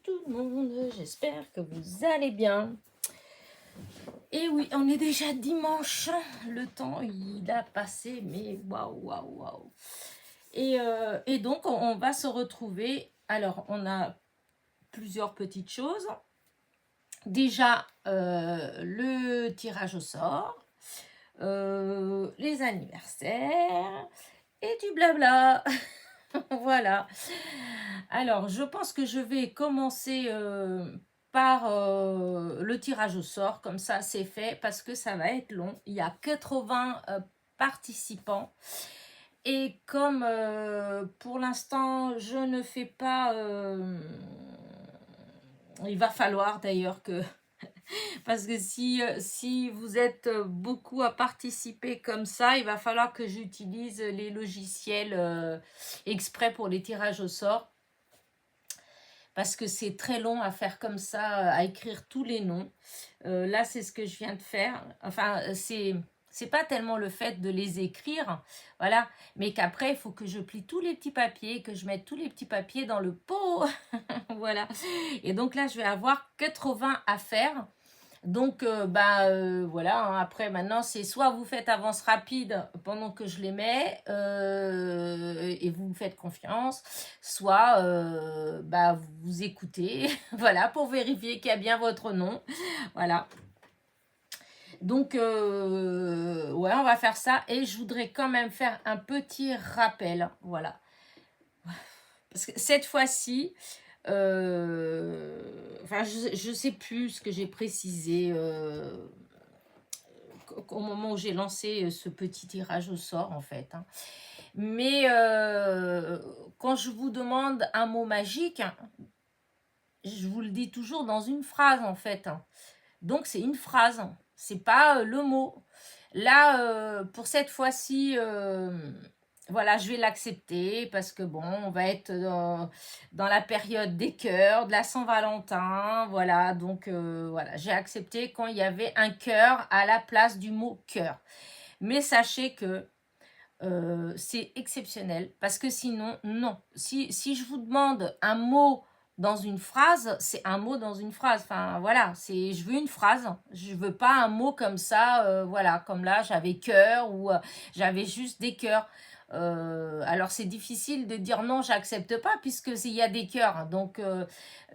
tout le monde, j'espère que vous allez bien. Et oui, on est déjà dimanche, le temps il a passé, mais waouh, waouh, waouh. Et donc on va se retrouver, alors on a plusieurs petites choses. Déjà, le tirage au sort, les anniversaires et du blabla. Voilà. Alors, je pense que je vais commencer par le tirage au sort, comme ça c'est fait, parce que ça va être long. Il y a 80 participants. Et comme pour l'instant, je ne fais pas... il va falloir d'ailleurs que... Parce que si vous êtes beaucoup à participer comme ça, il va falloir que j'utilise les logiciels exprès pour les tirages au sort. Parce que c'est très long à faire comme ça, à écrire tous les noms. Là, c'est ce que je viens de faire. Enfin, c'est pas tellement le fait de les écrire, voilà, mais qu'après, il faut que je plie tous les petits papiers, que je mette tous les petits papiers dans le pot. Voilà. Et donc là, je vais avoir 80 à faire. Donc, voilà, hein, après, maintenant, c'est soit vous faites avance rapide pendant que je les mets et vous me faites confiance, soit vous écoutez, voilà, pour vérifier qu'il y a bien votre nom, voilà. Donc, ouais, on va faire ça et je voudrais quand même faire un petit rappel, voilà. Parce que cette fois-ci, enfin, je ne sais plus ce que j'ai précisé au moment où j'ai lancé ce petit tirage au sort, en fait. Hein. Mais quand je vous demande un mot magique, je vous le dis toujours dans une phrase, en fait. Hein. Donc, c'est une phrase, c'est pas le mot. Là, pour cette fois-ci... voilà, je vais l'accepter parce que bon, on va être dans la période des cœurs, de la Saint-Valentin, voilà. Donc voilà, j'ai accepté quand il y avait un cœur à la place du mot cœur. Mais sachez que c'est exceptionnel parce que sinon, non. Si je vous demande un mot dans une phrase, c'est un mot dans une phrase. Enfin, voilà, je veux une phrase. Je veux pas un mot comme ça, voilà, comme là, j'avais cœur ou j'avais juste des cœurs. Alors, c'est difficile de dire non, j'accepte pas puisque il y a des cœurs. Donc,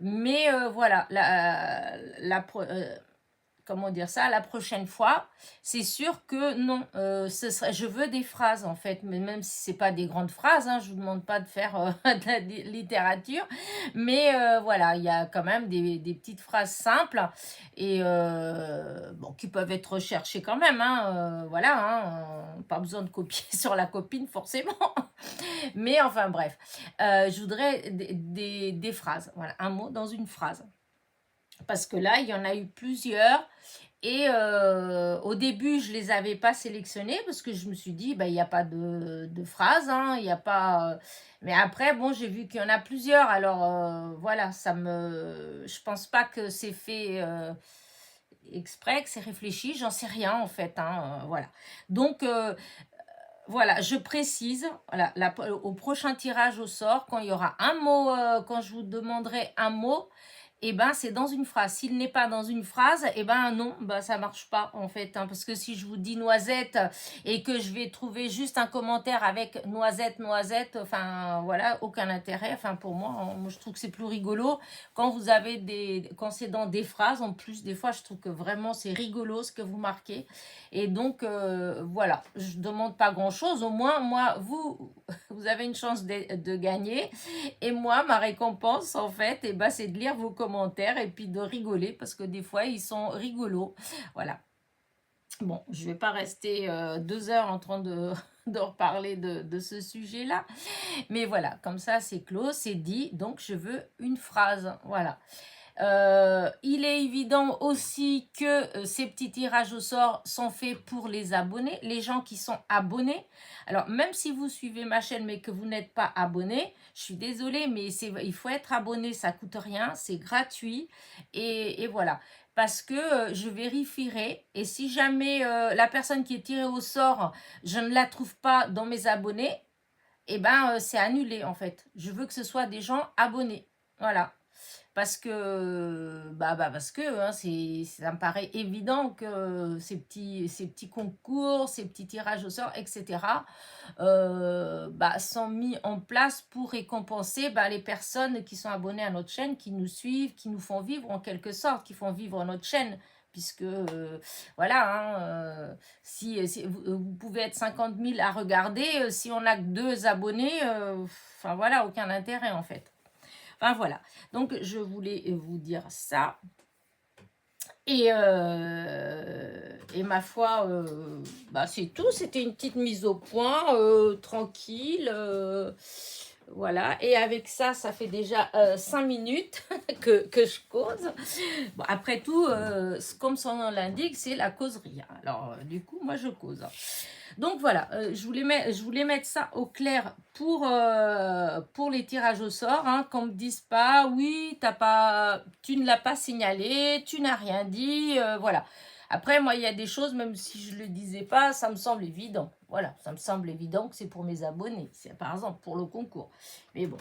mais voilà, comment dire ça, la prochaine fois, c'est sûr que non, je veux des phrases en fait, mais même si c'est pas des grandes phrases, hein, je vous demande pas de faire de la littérature, mais voilà, il y a quand même des petites phrases simples et bon, qui peuvent être recherchées quand même, hein, voilà, hein, pas besoin de copier sur la copine forcément, mais enfin bref, je voudrais des phrases, voilà, un mot dans une phrase. Parce que là, il y en a eu plusieurs. Et au début, je ne les avais pas sélectionnés parce que je me suis dit, il n'y a pas de phrase, hein, il n'y a pas... Mais après, bon, j'ai vu qu'il y en a plusieurs. Alors, voilà, je pense pas que c'est fait exprès, que c'est réfléchi. J'en sais rien, en fait. Hein, voilà. Donc, voilà, je précise, voilà, au prochain tirage au sort, quand il y aura un mot, quand je vous demanderai un mot, eh ben, c'est dans une phrase. S'il n'est pas dans une phrase, eh ben non, ça marche pas en fait. Hein, parce que si je vous dis noisette et que je vais trouver juste un commentaire avec noisette, noisette, enfin voilà, aucun intérêt. Enfin pour moi, je trouve que c'est plus rigolo quand vous avez quand c'est dans des phrases. En plus, des fois, je trouve que vraiment c'est rigolo ce que vous marquez. Et donc voilà, je demande pas grand-chose. Au moins, moi, vous avez une chance de gagner. Et moi, ma récompense, en fait, c'est de lire vos commentaires et puis de rigoler parce que des fois, ils sont rigolos. Voilà. Bon, je ne vais pas rester 2 heures en train de reparler de ce sujet-là. Mais voilà, comme ça, c'est clos, c'est dit. Donc, je veux une phrase. Voilà. Il est évident aussi que ces petits tirages au sort sont faits pour les abonnés, les gens qui sont abonnés. Alors, même si vous suivez ma chaîne mais que vous n'êtes pas abonné, je suis désolée, mais il faut être abonné, ça coûte rien, c'est gratuit. Et voilà. Parce que je vérifierai et si jamais la personne qui est tirée au sort, je ne la trouve pas dans mes abonnés, c'est annulé en fait. Je veux que ce soit des gens abonnés. Voilà. Parce que hein, ça me paraît évident que ces petits concours, ces petits tirages au sort, etc., sont mis en place pour récompenser les personnes qui sont abonnées à notre chaîne, qui nous suivent, qui nous font vivre en quelque sorte, qui font vivre notre chaîne. Puisque, voilà, hein, si vous pouvez être 50 000 à regarder, si on n'a que 2 abonnés, enfin voilà, aucun intérêt en fait. Enfin voilà, donc je voulais vous dire ça. Et ma foi, c'est tout. C'était une petite mise au point, tranquille. Voilà, et avec ça, ça fait déjà 5 minutes que je cause. Bon, après tout, comme son nom l'indique, c'est la causerie. Alors, du coup, moi, je cause. Donc voilà, je voulais mettre ça au clair pour les tirages au sort, hein, qu'on me dise pas, oui, tu ne l'as pas signalé, tu n'as rien dit, voilà. Après, moi, il y a des choses, même si je ne le disais pas, ça me semble évident. Voilà, ça me semble évident que c'est pour mes abonnés. C'est par exemple pour le concours. Mais bon.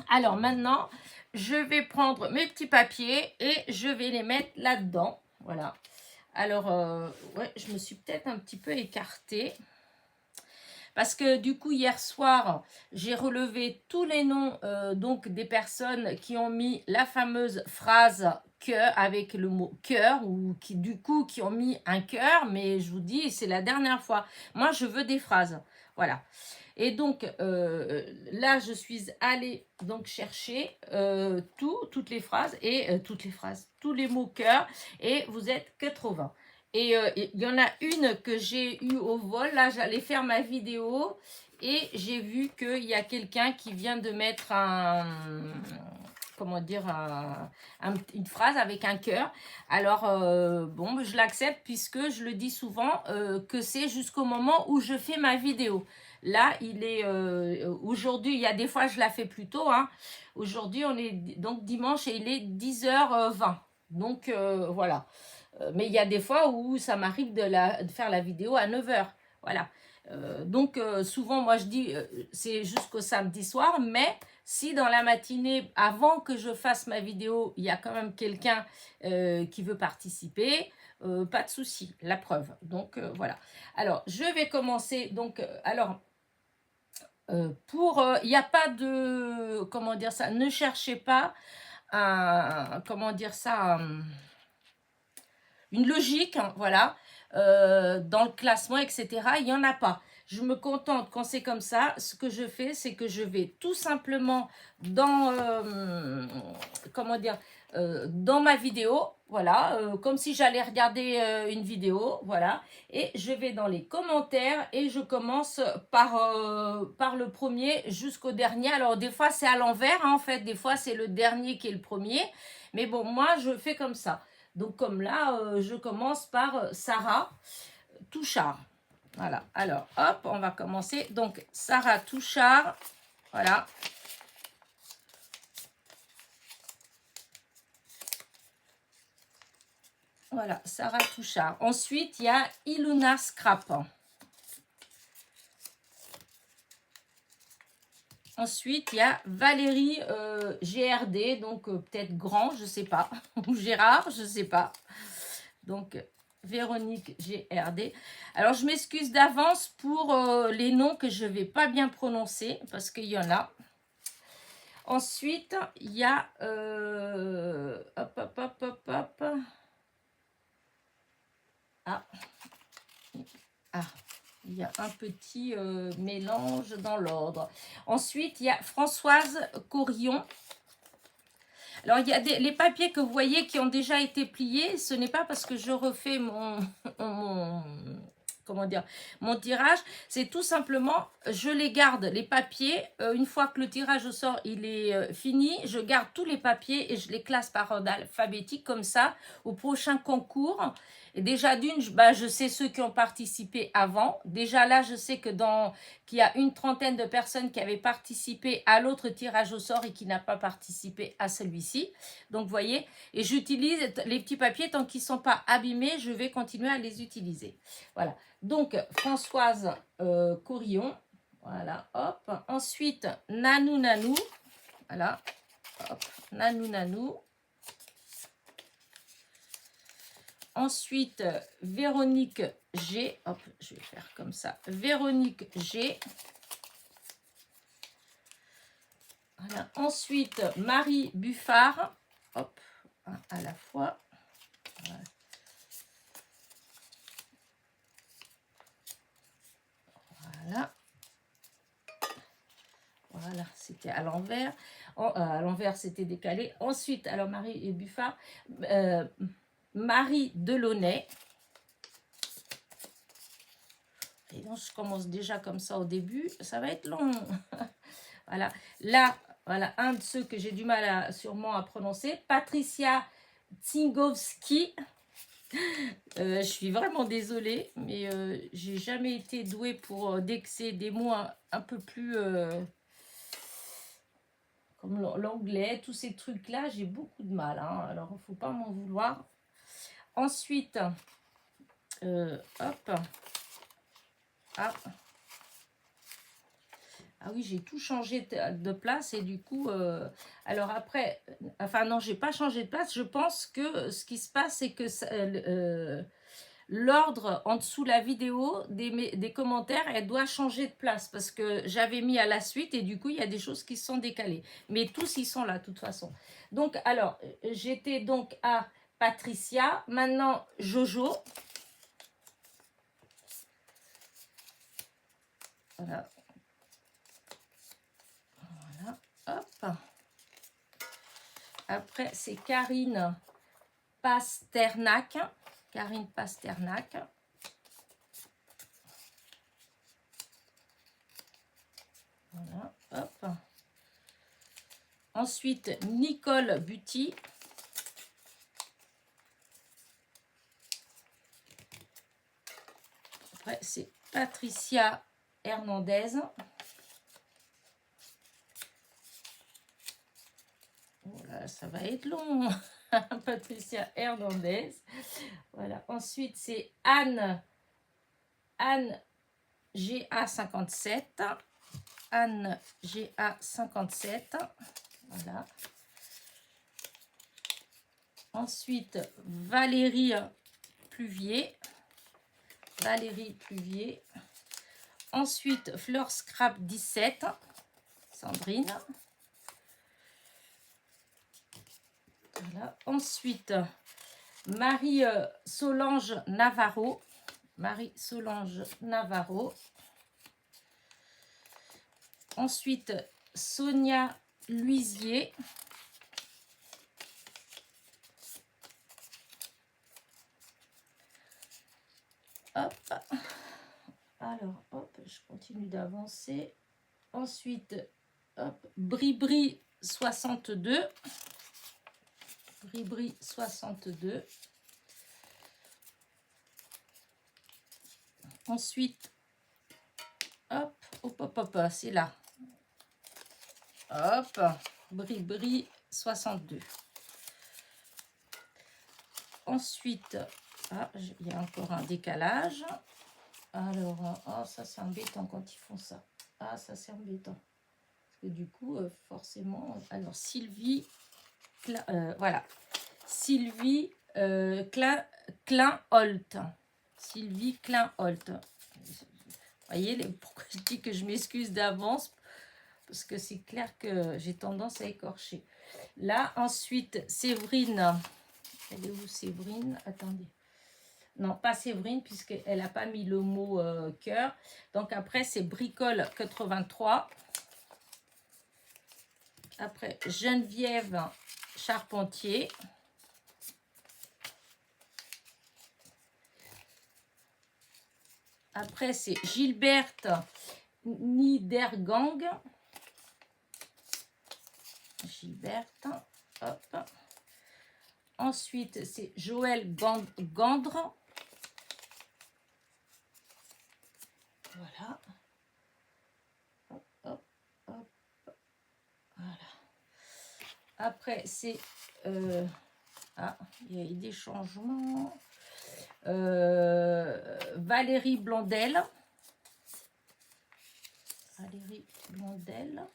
Alors maintenant, je vais prendre mes petits papiers et je vais les mettre là-dedans. Voilà. Alors, ouais, je me suis peut-être un petit peu écartée. Parce que du coup, hier soir, j'ai relevé tous les noms donc des personnes qui ont mis la fameuse phrase cœur avec le mot cœur ou qui ont mis un cœur. Mais je vous dis, c'est la dernière fois. Moi, je veux des phrases. Voilà. Et donc, là, je suis allée donc chercher toutes les phrases tous les mots cœur. Et vous êtes 80. Et il y en a une que j'ai eue au vol. Là, j'allais faire ma vidéo et j'ai vu qu'il y a quelqu'un qui vient de mettre une phrase avec un cœur. Alors, bon, je l'accepte puisque je le dis souvent que c'est jusqu'au moment où je fais ma vidéo. Là, il est aujourd'hui, il y a des fois, je la fais plus tôt. Hein. Aujourd'hui, on est donc dimanche et il est 10h20. Donc, voilà. Mais il y a des fois où ça m'arrive de faire la vidéo à 9h. Voilà. Donc, souvent, moi, je dis c'est jusqu'au samedi soir. Mais si dans la matinée, avant que je fasse ma vidéo, il y a quand même quelqu'un qui veut participer, pas de souci, la preuve. Donc, voilà. Alors, je vais commencer. Donc, il n'y a pas de, comment dire ça, ne cherchez pas comment dire ça, une logique, hein, voilà, dans le classement, etc. Il n'y en a pas. Je me contente quand c'est comme ça. Ce que je fais, c'est que je vais tout simplement dans, dans ma vidéo, voilà, comme si j'allais regarder une vidéo, voilà, et je vais dans les commentaires et je commence par le premier jusqu'au dernier. Alors, des fois, c'est à l'envers, hein, en fait, des fois, c'est le dernier qui est le premier, mais bon, moi, je fais comme ça. Donc, comme là, je commence par Sarah Touchard. Voilà. Alors, hop, on va commencer. Donc, Sarah Touchard. Voilà. Voilà, Sarah Touchard. Ensuite, il y a Iluna Scrap. Ensuite, il y a Valérie GRD, donc peut-être Grand, je ne sais pas. Ou Gérard, je ne sais pas. Donc, Véronique GRD. Alors, je m'excuse d'avance pour les noms que je ne vais pas bien prononcer, parce qu'il y en a. Ensuite, il y a... il y a un petit mélange dans l'ordre. Ensuite, il y a Françoise Corillon. Alors, il y a les papiers que vous voyez qui ont déjà été pliés. Ce n'est pas parce que je refais mon tirage. C'est tout simplement, je les garde, les papiers. Une fois que le tirage au sort il est fini, je garde tous les papiers et je les classe par ordre alphabétique. Comme ça, au prochain concours, et déjà d'une, je sais ceux qui ont participé avant. Déjà là, je sais qu'il y a une trentaine de personnes qui avaient participé à l'autre tirage au sort et qui n'a pas participé à celui-ci. Donc, vous voyez, et j'utilise les petits papiers tant qu'ils ne sont pas abîmés, je vais continuer à les utiliser. Voilà. Donc, Françoise Corillon. Voilà, hop. Ensuite, Nanou Nanou. Voilà. Hop, Nanou Nanou. Ensuite, Véronique G. Hop, je vais faire comme ça. Véronique G. Voilà. Ensuite, Marie Buffard. Hop, un à la fois. Voilà. Voilà. Voilà, c'était à l'envers. À l'envers, c'était décalé. Ensuite, alors Marie et Buffard. Marie Delaunay. Et donc, je commence déjà comme ça au début. Ça va être long. Voilà. Là, voilà, un de ceux que j'ai du mal sûrement à prononcer. Patricia Tingowski. Je suis vraiment désolée, mais j'ai jamais été douée pour dès que c'est des mots un peu plus comme l'anglais, tous ces trucs-là, j'ai beaucoup de mal. Hein, alors, il ne faut pas m'en vouloir. Ensuite, hop. Ah oui, j'ai tout changé de place et du coup, alors après, enfin non, j'ai pas changé de place. Je pense que ce qui se passe, c'est que l'ordre en dessous la vidéo des commentaires, elle doit changer de place parce que j'avais mis à la suite et du coup, il y a des choses qui sont décalées. Mais tous, ils sont là, de toute façon. Donc, alors, j'étais donc à Patricia, maintenant Jojo. Voilà. Voilà, hop. Après, c'est Karine Pasternak. Karine Pasternak. Voilà, hop. Ensuite, Nicole Buty. Après, c'est Patricia Hernandez. Oh là, ça va être long. Patricia Hernandez. Voilà. Ensuite, c'est Anne GA57. Anne GA57. Voilà. Ensuite, Valérie Pluvier. Valérie Pluvier. Ensuite, Fleur Scrap 17. Sandrine. Voilà. Ensuite, Marie-Solange Navarro. Marie-Solange Navarro. Ensuite, Sonia Luisier. Hop. Alors, hop, je continue d'avancer. Ensuite, hop, Bribri 62. Bribri 62. Ensuite, hop, hop, hop, hop, c'est là. Hop, Bribri 62. Ensuite, ah, il y a encore un décalage. Alors, oh, ça c'est embêtant quand ils font ça. Ah, ça c'est embêtant. Parce que du coup, forcément... Alors, Sylvie... voilà. Sylvie Klein-Holt. Sylvie Klein-Holt. Vous voyez pourquoi je dis que je m'excuse d'avance? Parce que c'est clair que j'ai tendance à écorcher. Là, ensuite, Séverine. Elle est où, Séverine? Attendez. Non, pas Séverine, puisqu'elle n'a pas mis le mot cœur. Donc, après, c'est Bricole 83. Après, Geneviève Charpentier. Après, c'est Gilberte Niedergang. Gilberte. Hop. Ensuite, c'est Joël Gandre. Voilà. Hop, hop, hop. Voilà. Après, c'est... ah, il y a eu des changements. Valérie Blondel. Valérie Blondel.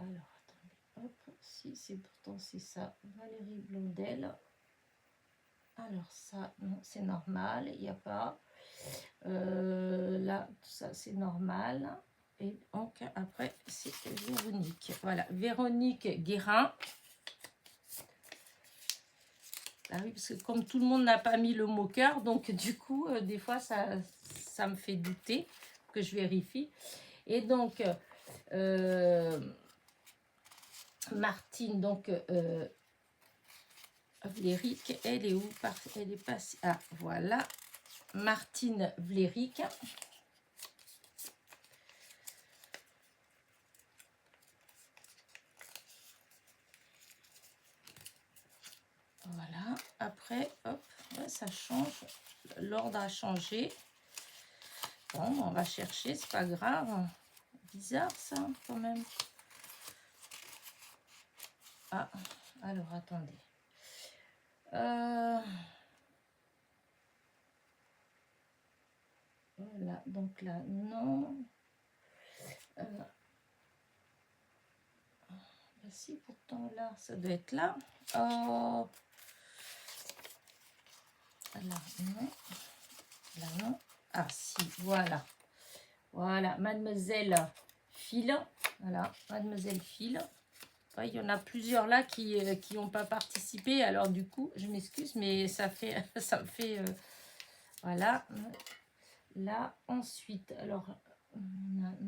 Alors, attendez, hop, si, c'est pourtant c'est ça, Valérie Blondel. Alors ça, non, c'est normal, il n'y a pas. Là, tout ça, c'est normal. Et donc, après, c'est Véronique. Voilà, Véronique Guérin. Ah oui, parce que comme tout le monde n'a pas mis le mot cœur, donc du coup, des fois, ça me fait douter, que je vérifie. Et donc, Martine, donc, Vléric, elle est où? Elle est passée. Ah, voilà. Martine Vléric. Voilà. Après, hop, ouais, ça change. L'ordre a changé. Bon, on va chercher, c'est pas grave. Bizarre ça, quand même. Ah, alors attendez. Voilà, donc là, non. Ben si, pourtant là, ça doit être là. Oh. Là, non. Là, non. Ah, si, voilà. Voilà, Mademoiselle Phil. Voilà, Mademoiselle Phil. Ouais, il y en a plusieurs là qui n'ont pas participé. Alors, du coup, je m'excuse, mais ça fait... ça me fait voilà. Là, ensuite, alors... Non,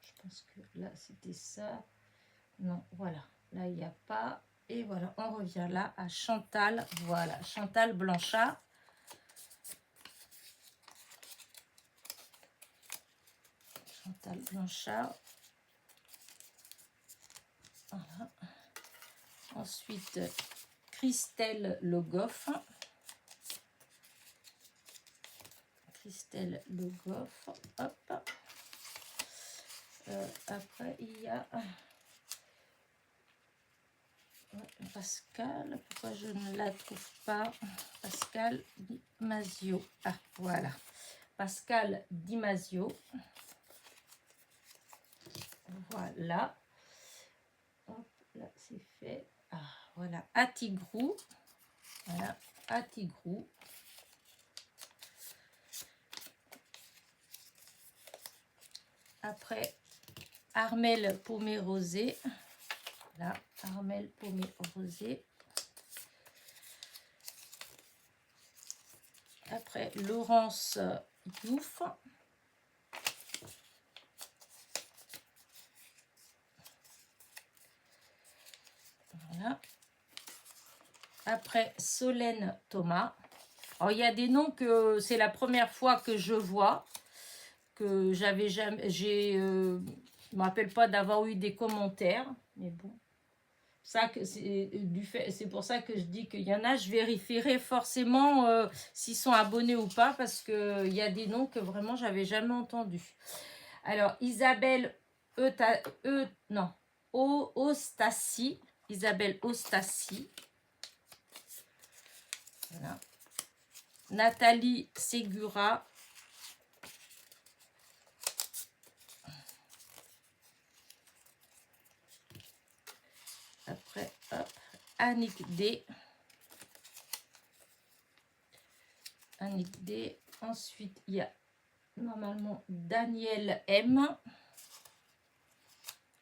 je pense que là, c'était ça. Non, voilà. Là, il n'y a pas. Et voilà, on revient là à Chantal. Voilà, Chantal Blanchard. Chantal Blanchard. Voilà. Ensuite, Christelle Le Goff. Christelle Le Goff. Hop. Après, il y a Pascal. Pourquoi je ne la trouve pas? Pascal Di Masio. Ah, voilà. Pascal Di Masio. Voilà. Hop, là, c'est fait. Ah, voilà. Atigrou. Voilà. Atigrou. Après, Armel Paumé-Rosé. Là, Armel Paumé-Rosé. Après, Laurence Youf. Voilà. Après, Solène Thomas. Alors, il y a des noms que c'est la première fois que je vois, que j'avais jamais... je ne me rappelle pas d'avoir eu des commentaires, mais bon. C'est pour ça que je dis qu'il y en a, je vérifierai forcément s'ils sont abonnés ou pas, parce qu'il y a des noms que vraiment j'avais jamais entendus. Alors, Isabelle Ostassi. Isabelle Ostassi. Voilà. Nathalie Segura. Après, hop, Annick D. Annick D. Ensuite, il y a normalement Daniel M.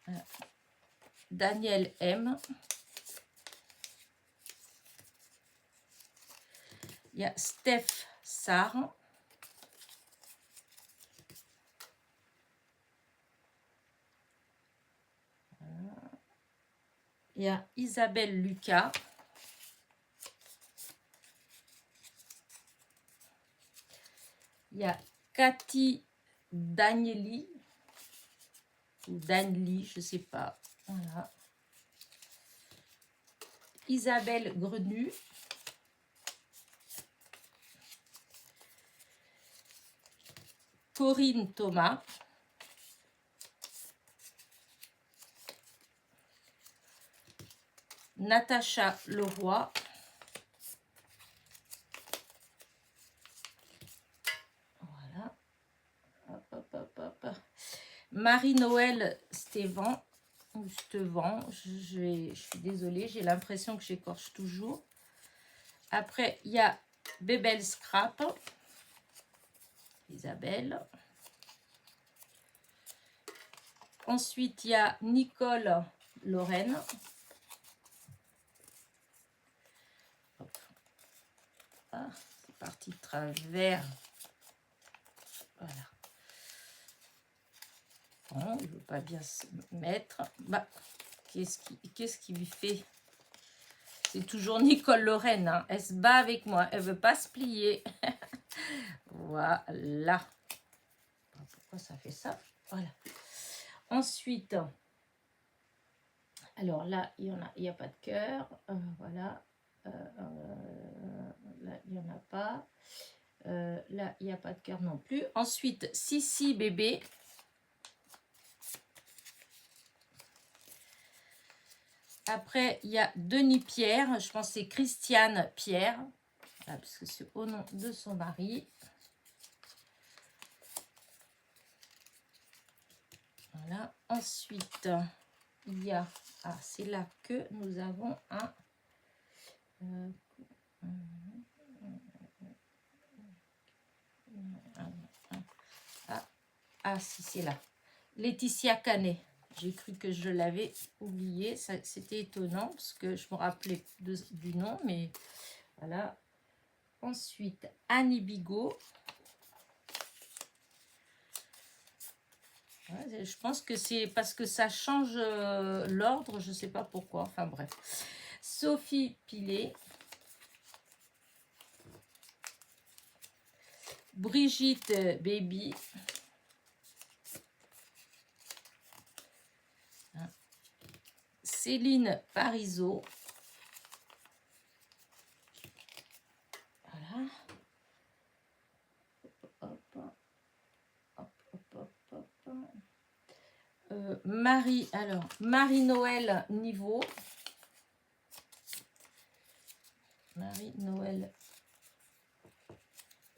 Voilà. Daniel M. Il y a Steph Sarr. Voilà. Il y a Isabelle Lucas. Il y a Cathy Danieli. Ou Danli, je ne sais pas. Voilà. Isabelle Grenu. Corinne Thomas. Natacha Leroy. Voilà. Hop, hop, hop. hop. Marie-Noël Stévan, ou Stevan, je suis désolée, j'ai l'impression que j'écorche toujours. Après, il y a Bébel Scrap, Isabelle. Ensuite, il y a Nicole Lorraine. Hop. Ah, c'est parti de travers. Voilà. Bon, il ne veut pas bien se mettre. Bah, qu'est-ce qui lui fait? C'est toujours Nicole Lorraine. Hein. Elle se bat avec moi. Elle ne veut pas se plier. Voilà. Pourquoi ça fait ça? Voilà. Ensuite, alors là, il n'y a pas de cœur. Voilà. Là, il n'y en a pas. Là, il n'y a pas de cœur non plus. Ensuite, Sissi bébé. Après, il y a Denis Pierre. Je pense que c'est Christiane Pierre. Voilà, parce que c'est au nom de son mari. Voilà. Ensuite, il y a... Ah, c'est là que nous avons un... Ah, si, c'est là. Laetitia Canet. J'ai cru que je l'avais oublié. C'était étonnant parce que je me rappelais du nom, mais voilà. Ensuite, Annie Bigot. Ouais, je pense que c'est parce que ça change l'ordre. Je ne sais pas pourquoi. Enfin, bref. Sophie Pilet. Brigitte Baby. Céline Parizeau. Voilà. Hop, hop, hop, hop, hop. Marie-Noël Niveau. Marie-Noël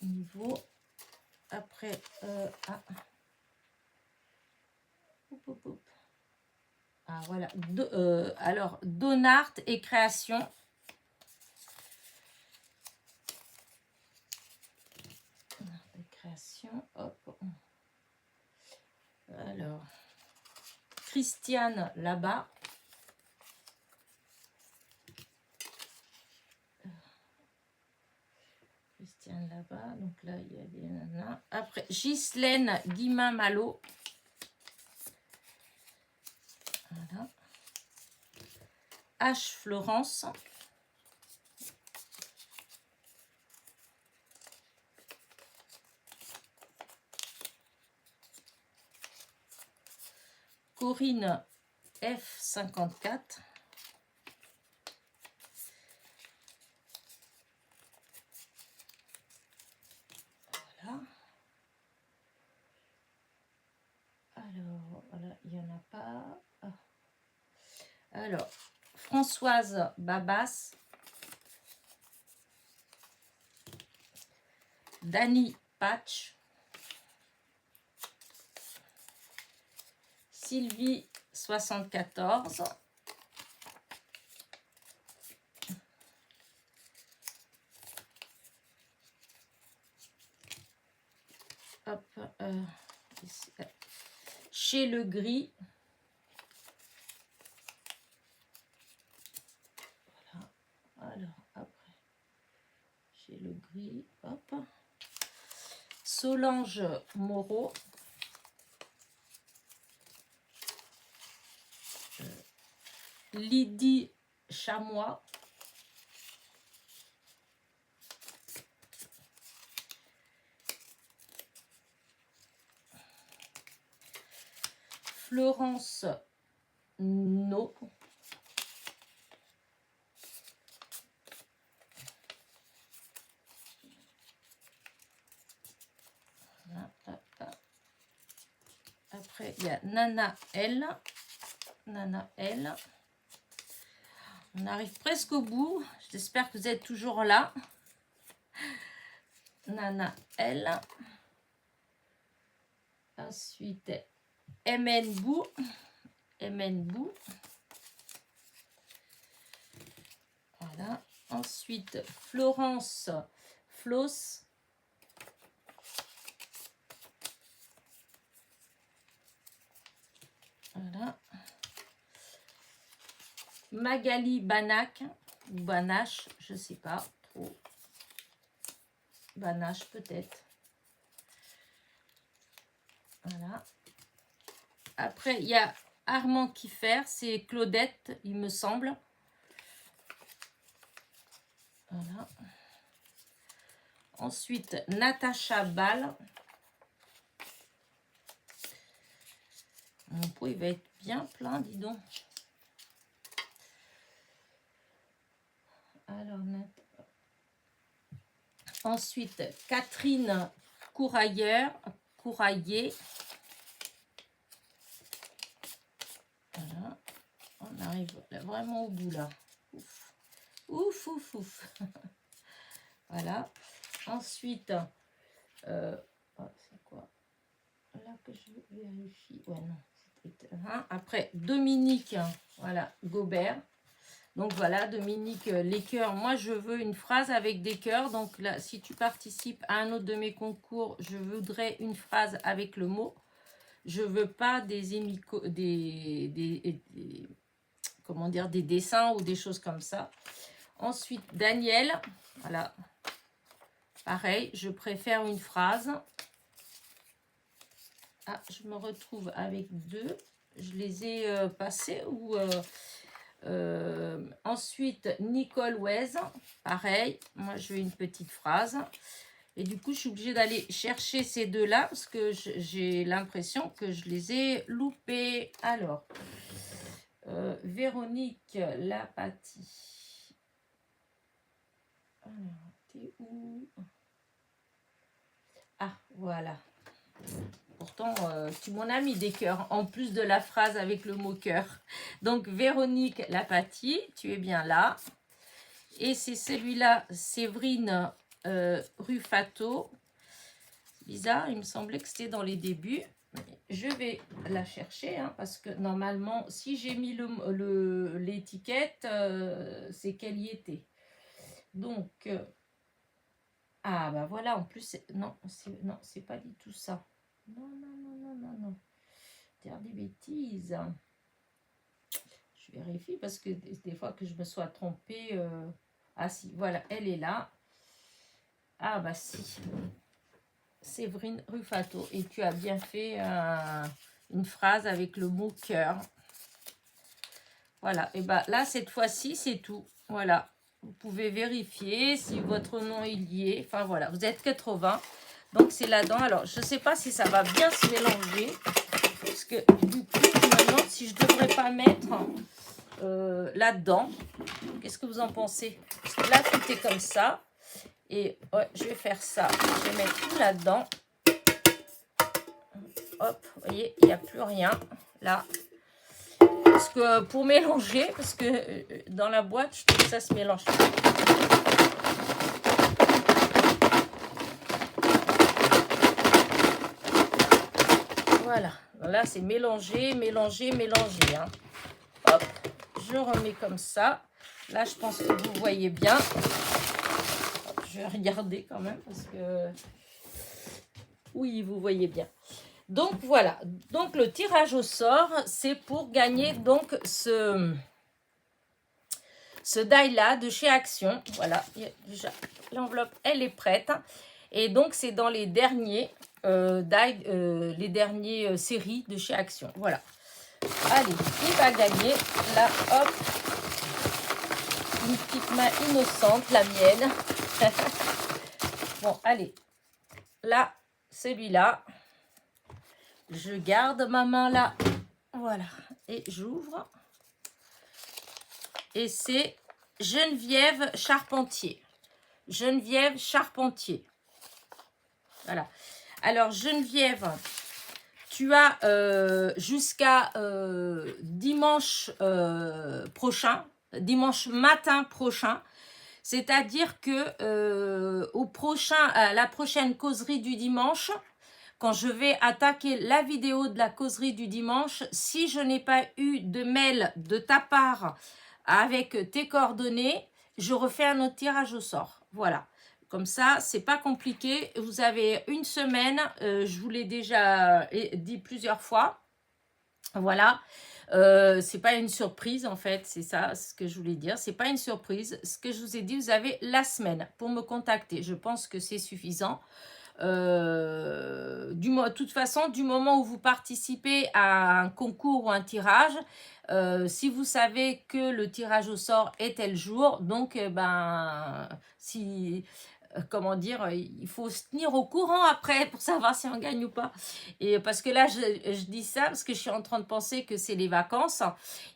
Niveau. Après, ah, voilà. Alors, Donart et Création. Hop. Alors, Christiane là-bas. Christiane là-bas. Donc là, il y a des nanas. Après, Ghislaine Guimain-Malo. Voilà. H. Florence. Corinne F54. Voilà. Alors, voilà, il n'y en a pas. Ah. Alors, Françoise Babas. Dani Patch. Sylvie 74. Hop, ici, chez le gris. Voilà. Alors, après, chez le gris, hop. Solange Moreau. Lydie Chamois. Florence No. Après, il y a Nana L. Nana L. On arrive presque au bout. J'espère que vous êtes toujours là. Nana L. Ensuite, MNBou. MNBou. Voilà. Ensuite, Florence Floss. Voilà. Magali Banac, ou Banache, je ne sais pas trop. Banache peut-être. Voilà. Après, il y a Armand Kiffer, c'est Claudette, il me semble. Voilà. Ensuite, Natacha Ball. Mon pot, il va être bien plein, dis donc. Alors, ensuite, Catherine Couraillé. Voilà. On arrive vraiment au bout là. Ouf, ouf, ouf, ouf. Voilà. Ensuite, c'est quoi? Là que je vérifie. Ouais, non. Après, Dominique, voilà, Gobert. Donc voilà, Dominique, les cœurs. Moi, je veux une phrase avec des cœurs. Donc là, si tu participes à un autre de mes concours, je voudrais une phrase avec le mot. Je veux pas comment dire, des dessins ou des choses comme ça. Ensuite, Daniel, voilà. Pareil, je préfère une phrase. Ah, je me retrouve avec deux. Je les ai passés ou... ensuite, Nicole Wez, pareil, moi je veux une petite phrase. Et du coup, je suis obligée d'aller chercher ces deux-là parce que j'ai l'impression que je les ai loupés. Alors, Véronique Lapatie. Alors, t'es où? Ah, voilà. Pourtant, tu m'en as mis des cœurs, en plus de la phrase avec le mot cœur. Donc, Véronique Lapatie, tu es bien là. Et c'est celui-là, Séverine Rufato. C'est bizarre, il me semblait que c'était dans les débuts. Je vais la chercher, hein, parce que normalement, si j'ai mis l'étiquette, c'est qu'elle y était. Donc, ah bah voilà, en plus, non, c'est pas du tout ça. Non, non, non, non, non, non. Dire des bêtises. Je vérifie parce que des fois que je me sois trompée. Ah si, voilà, elle est là. Ah bah si. Séverine Rufato. Et tu as bien fait une phrase avec le mot cœur. Voilà, et bah là, cette fois-ci, c'est tout. Voilà. Vous pouvez vérifier si votre nom il y est. Enfin voilà, vous êtes 80. Donc c'est là-dedans. Alors, je ne sais pas si ça va bien se mélanger. Parce que du coup, je me demande si je ne devrais pas mettre là-dedans. Qu'est-ce que vous en pensez? Parce que là, tout est comme ça. Et ouais, je vais faire ça. Je vais mettre tout là-dedans. Hop, vous voyez, il n'y a plus rien là. Parce que pour mélanger, parce que dans la boîte, je trouve que ça se mélange. Voilà, là c'est mélanger, mélanger, mélanger. Hein. Hop, je remets comme ça. Là, je pense que vous voyez bien. Hop, je vais regarder quand même parce que... Oui, vous voyez bien. Donc, voilà. Donc, le tirage au sort, c'est pour gagner donc ce die-là de chez Action. Voilà, déjà, l'enveloppe, elle est prête. Et donc, c'est dans les derniers séries de chez Action. Voilà. Allez, qui va gagner? Là, hop, une petite main innocente, la mienne. Bon, allez. Là, celui-là. Je garde ma main là. Voilà. Et j'ouvre. Et c'est Geneviève Charpentier. Geneviève Charpentier. Voilà. Alors, Geneviève, tu as jusqu'à dimanche prochain, dimanche matin prochain. C'est-à-dire que à la prochaine causerie du dimanche, quand je vais attaquer la vidéo de la causerie du dimanche, si je n'ai pas eu de mail de ta part avec tes coordonnées, je refais un autre tirage au sort. Voilà. Comme ça, c'est pas compliqué. Vous avez une semaine, je vous l'ai déjà dit plusieurs fois. Voilà. C'est pas une surprise en fait, c'est ça ce que je voulais dire. C'est pas une surprise. Ce que je vous ai dit, vous avez la semaine pour me contacter. Je pense que c'est suffisant. De toute façon, du moment où vous participez à un concours ou un tirage, si vous savez que le tirage au sort est tel jour, donc si comment dire, il faut se tenir au courant après pour savoir si on gagne ou pas. Et parce que là, je dis ça parce que je suis en train de penser que c'est les vacances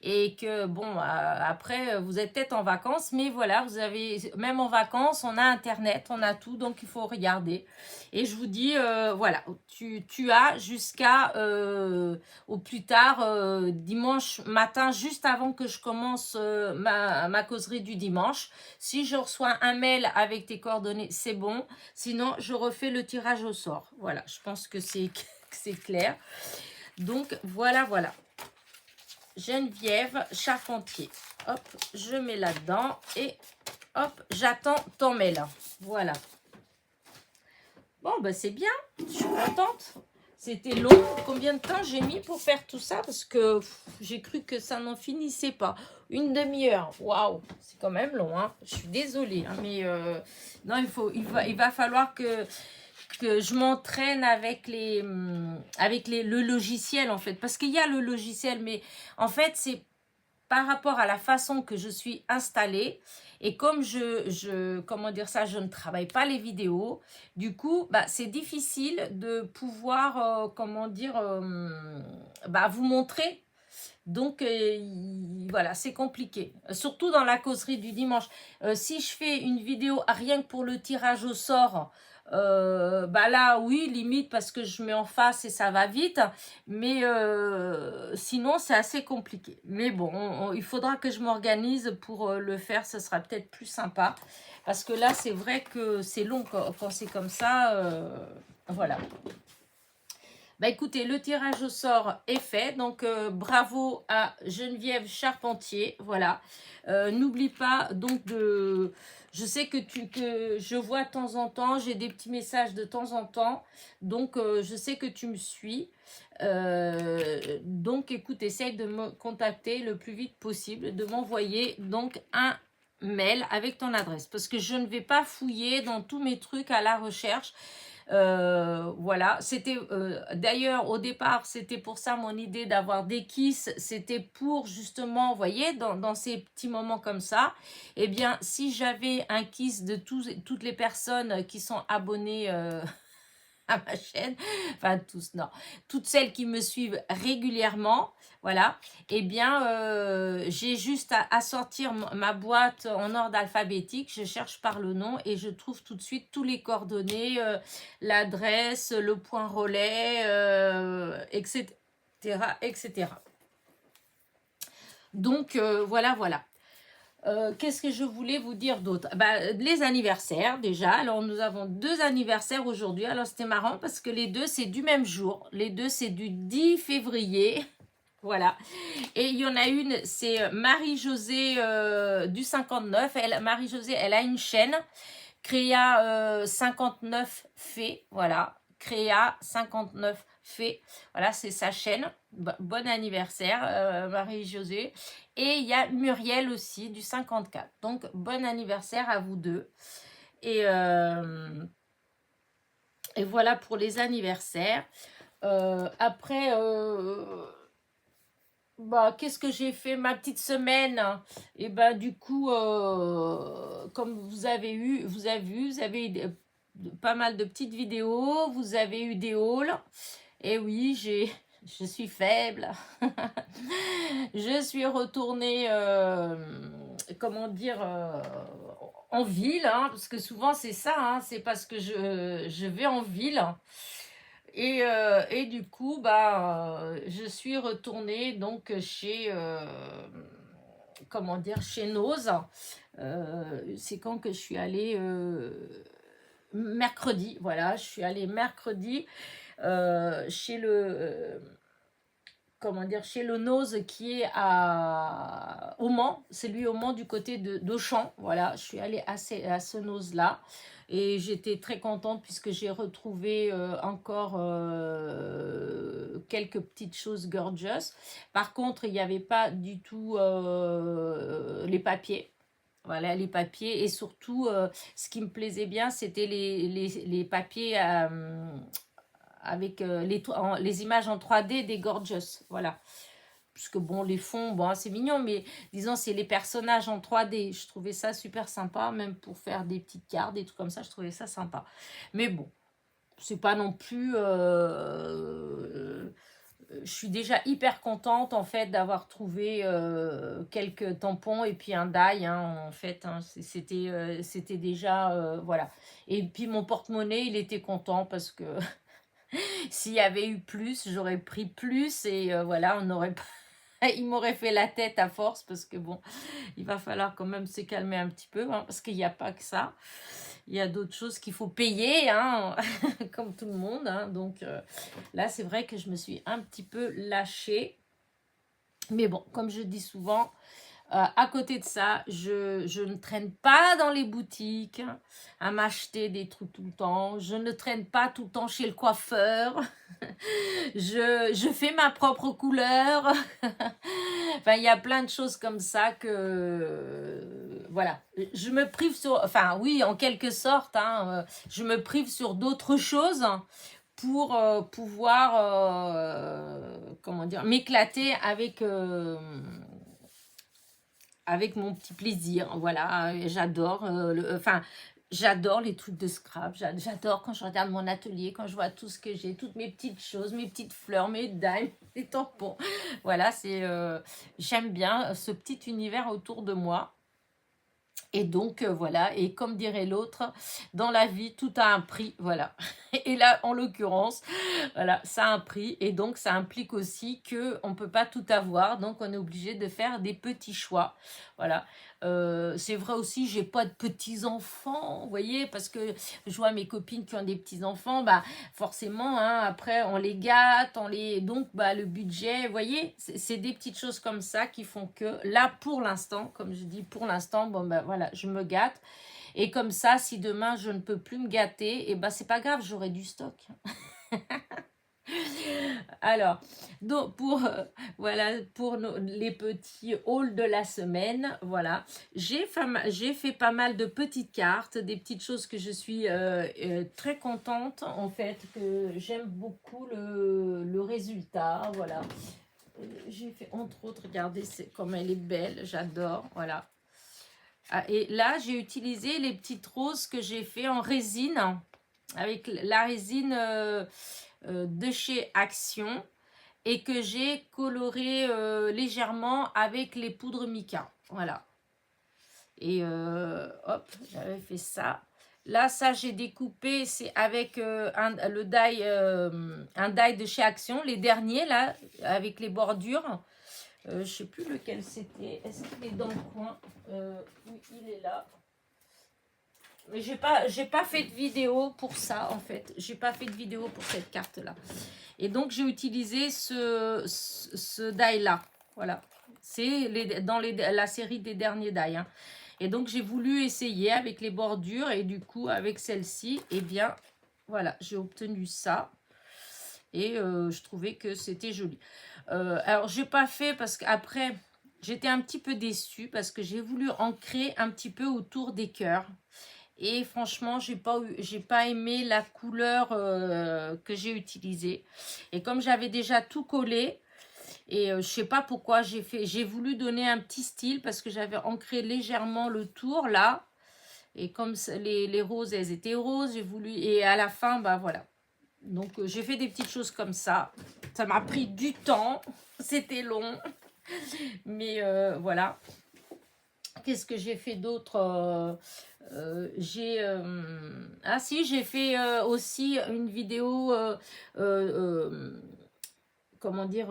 et que bon, après, vous êtes peut-être en vacances, mais voilà, vous avez, même en vacances, on a Internet, on a tout, donc il faut regarder. Et je vous dis, voilà, tu as jusqu'à au plus tard dimanche matin, juste avant que je commence ma causerie du dimanche. Si je reçois un mail avec tes coordonnées, c'est bon. Sinon, je refais le tirage au sort. Voilà, je pense que c'est clair. Donc, voilà, voilà. Geneviève Charpentier. Hop, je mets là-dedans et hop, j'attends ton mail. Voilà. Bon, ben c'est bien. Je suis contente. C'était long. Combien de temps j'ai mis pour faire tout ça? Parce que j'ai cru que ça n'en finissait pas. Une demi-heure. Waouh, c'est quand même long. Hein. Je suis désolée. Hein, mais non, il va falloir que je m'entraîne avec le logiciel, en fait. Parce qu'il y a le logiciel, mais en fait, c'est par rapport à la façon que je suis installée. Et comme comment dire ça, je ne travaille pas les vidéos, du coup, c'est difficile de pouvoir, comment dire, vous montrer. Donc, voilà, c'est compliqué. Surtout dans la causerie du dimanche. Si je fais une vidéo rien que pour le tirage au sort, là, oui, limite, parce que je mets en face et ça va vite. Mais sinon, c'est assez compliqué. Mais bon, il faudra que je m'organise pour le faire. Ce sera peut-être plus sympa. Parce que là, c'est vrai que c'est long quand c'est comme ça. Voilà. Écoutez, le tirage au sort est fait, donc bravo à Geneviève Charpentier, voilà. N'oublie pas donc de... Je sais que je vois de temps en temps, j'ai des petits messages de temps en temps, donc je sais que tu me suis. Donc écoute, essaye de me contacter le plus vite possible, de m'envoyer donc un mail avec ton adresse, parce que je ne vais pas fouiller dans tous mes trucs à la recherche. Voilà, c'était d'ailleurs au départ c'était pour ça mon idée d'avoir des kisses, c'était pour justement, vous voyez, dans ces petits moments comme ça, eh bien si j'avais un kiss de toutes les personnes qui sont abonnées à ma chaîne, enfin tous, non, toutes celles qui me suivent régulièrement, voilà, eh bien j'ai juste à sortir ma boîte en ordre alphabétique, je cherche par le nom et je trouve tout de suite tous les coordonnées, l'adresse, le point relais, etc., etc. Donc voilà, voilà. Qu'est-ce que je voulais vous dire d'autre? Les anniversaires déjà. Alors nous avons 2 anniversaires aujourd'hui. Alors c'était marrant parce que les deux c'est du même jour. Les deux c'est du 10 février. Voilà. Et il y en a une, c'est Marie-Josée du 59. Marie-Josée, elle a une chaîne. Créa 59 Fées. Voilà. Créa 59 Fées. Voilà, c'est sa chaîne. Bon anniversaire, Marie-Josée. Et il y a Muriel aussi du 54. Donc, bon anniversaire à vous deux. Et voilà pour les anniversaires. Après, qu'est-ce que j'ai fait ma petite semaine? Et du coup, comme vous avez vu, vous avez eu pas mal de petites vidéos. Vous avez eu des hauls. Et oui, je suis faible. Je suis retournée, comment dire, en ville, hein, parce que souvent c'est ça, hein, c'est parce que je vais en ville. Et du coup, je suis retournée donc chez, comment dire, chez Noz. C'est quand que je suis allée mercredi, voilà, je suis allée mercredi. chez le... comment dire, chez le Nose qui est au Mans, c'est lui au Mans du côté d'Auchan, voilà, je suis allée à ce Nose-là, et j'étais très contente puisque j'ai retrouvé encore quelques petites choses gorgeous. Par contre, il n'y avait pas du tout les papiers. Voilà, les papiers. Et surtout, ce qui me plaisait bien, c'était les papiers avec les images en 3D des Gorgeous. Voilà. Puisque bon, les fonds, bon, c'est mignon, mais disons, c'est les personnages en 3D. Je trouvais ça super sympa, même pour faire des petites cartes, des trucs comme ça, je trouvais ça sympa. Mais bon, c'est pas non plus... je suis déjà hyper contente en fait d'avoir trouvé quelques tampons et puis un die en fait, hein. C'était déjà voilà. Et puis mon porte-monnaie il était content parce que s'il y avait eu plus j'aurais pris plus et voilà, on aurait il m'aurait fait la tête à force parce que bon, il va falloir quand même se calmer un petit peu, hein, parce qu'il n'y a pas que ça. Il y a d'autres choses qu'il faut payer, hein, comme tout le monde, hein. Donc là, c'est vrai que je me suis un petit peu lâchée. Mais bon, comme je dis souvent, à côté de ça, je ne traîne pas dans les boutiques à m'acheter des trucs tout le temps. Je ne traîne pas tout le temps chez le coiffeur. Je fais ma propre couleur. Enfin, il y a plein de choses comme ça que... voilà. Je me prive sur... Enfin, oui, en quelque sorte, hein, je me prive sur d'autres choses pour pouvoir, comment dire, m'éclater avec mon petit plaisir. Voilà, j'adore enfin, j'adore les trucs de scrap. J'adore quand je regarde mon atelier, quand je vois tout ce que j'ai, toutes mes petites choses, mes petites fleurs, mes dimes, les tampons. Voilà, j'aime bien ce petit univers autour de moi. Et donc, voilà, et comme dirait l'autre, dans la vie, tout a un prix, voilà. Et là, en l'occurrence, voilà, ça a un prix. Et donc, ça implique aussi qu'on ne peut pas tout avoir. Donc, on est obligé de faire des petits choix. Voilà. C'est vrai aussi, j'ai pas de petits-enfants, vous voyez, parce que je vois mes copines qui ont des petits-enfants, bah, forcément, hein, après, on les gâte, donc, bah, le budget, vous voyez, c'est des petites choses comme ça qui font que, là, pour l'instant, comme je dis, pour l'instant, bon, bah, voilà, je me gâte. Et comme ça, si demain, je ne peux plus me gâter, et bah, c'est pas grave, j'aurai du stock. Alors, donc voilà, pour les petits hauls de la semaine, voilà. J'ai fait pas mal de petites cartes, des petites choses que je suis très contente, en fait, que j'aime beaucoup le résultat, voilà. J'ai fait, entre autres, regardez comme elle est belle, j'adore, voilà. Ah, et là, j'ai utilisé les petites roses que j'ai fait en résine, avec la résine de chez Action et que j'ai coloré légèrement avec les poudres mica. Voilà. Et hop, j'avais fait ça. Là, ça, j'ai découpé, c'est avec un die de chez Action, les derniers, là, avec les bordures. Je ne sais plus lequel c'était. Est-ce qu'il est dans le coin? Oui, il est là. Mais j'ai pas fait de vidéo pour ça, en fait. J'ai pas fait de vidéo pour cette carte-là. Et donc, j'ai utilisé ce die-là. Voilà. C'est dans la série des derniers die. Hein. Et donc, j'ai voulu essayer avec les bordures. Et du coup, avec celle-ci, eh bien, voilà, j'ai obtenu ça. Et je trouvais que c'était joli. Alors, j'ai pas fait parce qu'après, j'étais un petit peu déçue parce que j'ai voulu ancrer un petit peu autour des cœurs. Et franchement, j'ai pas aimé la couleur que j'ai utilisée. Et comme j'avais déjà tout collé, et je sais pas pourquoi j'ai voulu donner un petit style parce que j'avais ancré légèrement le tour là. Et comme les roses, elles étaient roses, j'ai voulu... Et à la fin, bah voilà. Donc, j'ai fait des petites choses comme ça. Ça m'a pris du temps. C'était long. Mais voilà. Qu'est-ce que j'ai fait d'autre ah si, j'ai fait aussi une vidéo, comment dire,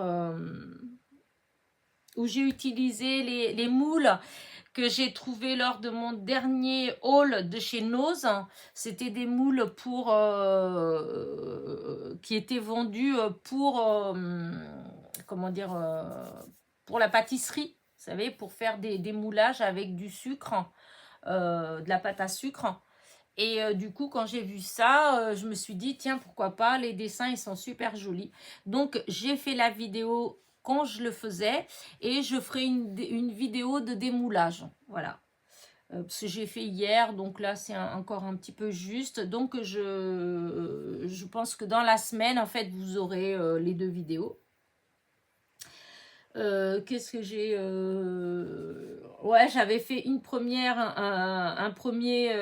où j'ai utilisé les moules que j'ai trouvé lors de mon dernier haul de chez Nose. C'était des moules pour qui étaient vendus pour comment dire pour la pâtisserie, vous savez, pour faire des moulages avec du sucre, de la pâte à sucre. Et du coup, quand j'ai vu ça, je me suis dit, tiens, pourquoi pas, les dessins, ils sont super jolis. Donc, j'ai fait la vidéo quand je le faisais et je ferai une vidéo de démoulage. Voilà. Parce que j'ai fait hier, donc là, c'est encore un petit peu juste. Donc, je pense que dans la semaine, en fait, vous aurez les 2 vidéos. Qu'est-ce que j'ai ouais, j'avais fait une première, un premier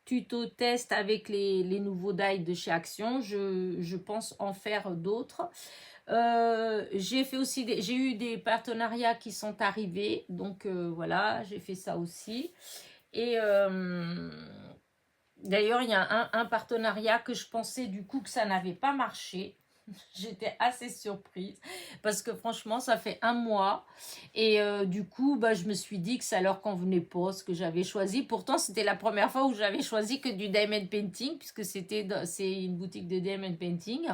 tuto test avec les nouveaux dies de chez Action. Je pense en faire d'autres. J'ai fait aussi j'ai eu des partenariats qui sont arrivés, donc voilà, j'ai fait ça aussi. Et d'ailleurs, il y a un partenariat que je pensais du coup que ça n'avait pas marché. J'étais assez surprise parce que franchement, ça fait 1 mois et du coup, bah, je me suis dit que ça leur convenait pas ce que j'avais choisi. Pourtant, c'était la première fois où j'avais choisi que du diamond painting puisque c'est une boutique de diamond painting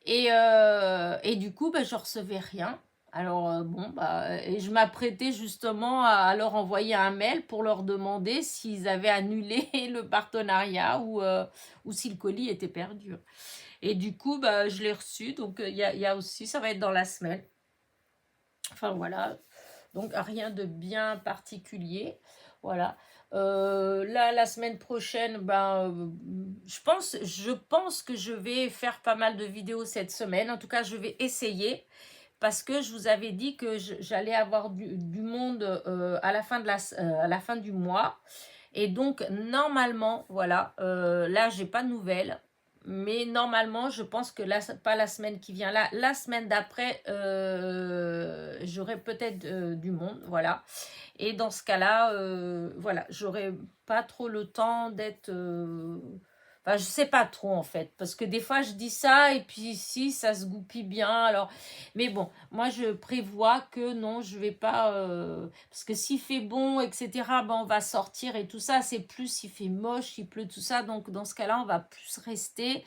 et du coup, bah, je recevais rien. Alors bon, bah, et je m'apprêtais justement à leur envoyer un mail pour leur demander s'ils avaient annulé le partenariat ou si le colis était perdu. Et du coup, bah, je l'ai reçu. Donc, il y a aussi, ça va être dans la semaine. Enfin, voilà. Donc, rien de bien particulier. Voilà. Là, la semaine prochaine, ben, je pense que je vais faire pas mal de vidéos cette semaine. En tout cas, je vais essayer. Parce que je vous avais dit que j'allais avoir du monde à la fin à la fin du mois. Et donc, normalement, voilà, là, j'ai pas de nouvelles. Mais normalement, je pense que là, pas la semaine qui vient, là, la semaine d'après, j'aurai peut-être du monde, voilà. Et dans ce cas-là, voilà, j'aurai pas trop le temps d'être... Enfin, je sais pas trop en fait, parce que des fois je dis ça et puis si ça se goupille bien, alors. Mais bon, moi je prévois que non, je vais pas, parce que s'il fait bon, etc. Ben on va sortir et tout ça. C'est plus s'il fait moche, il pleut, tout ça. Donc dans ce cas-là, on va plus rester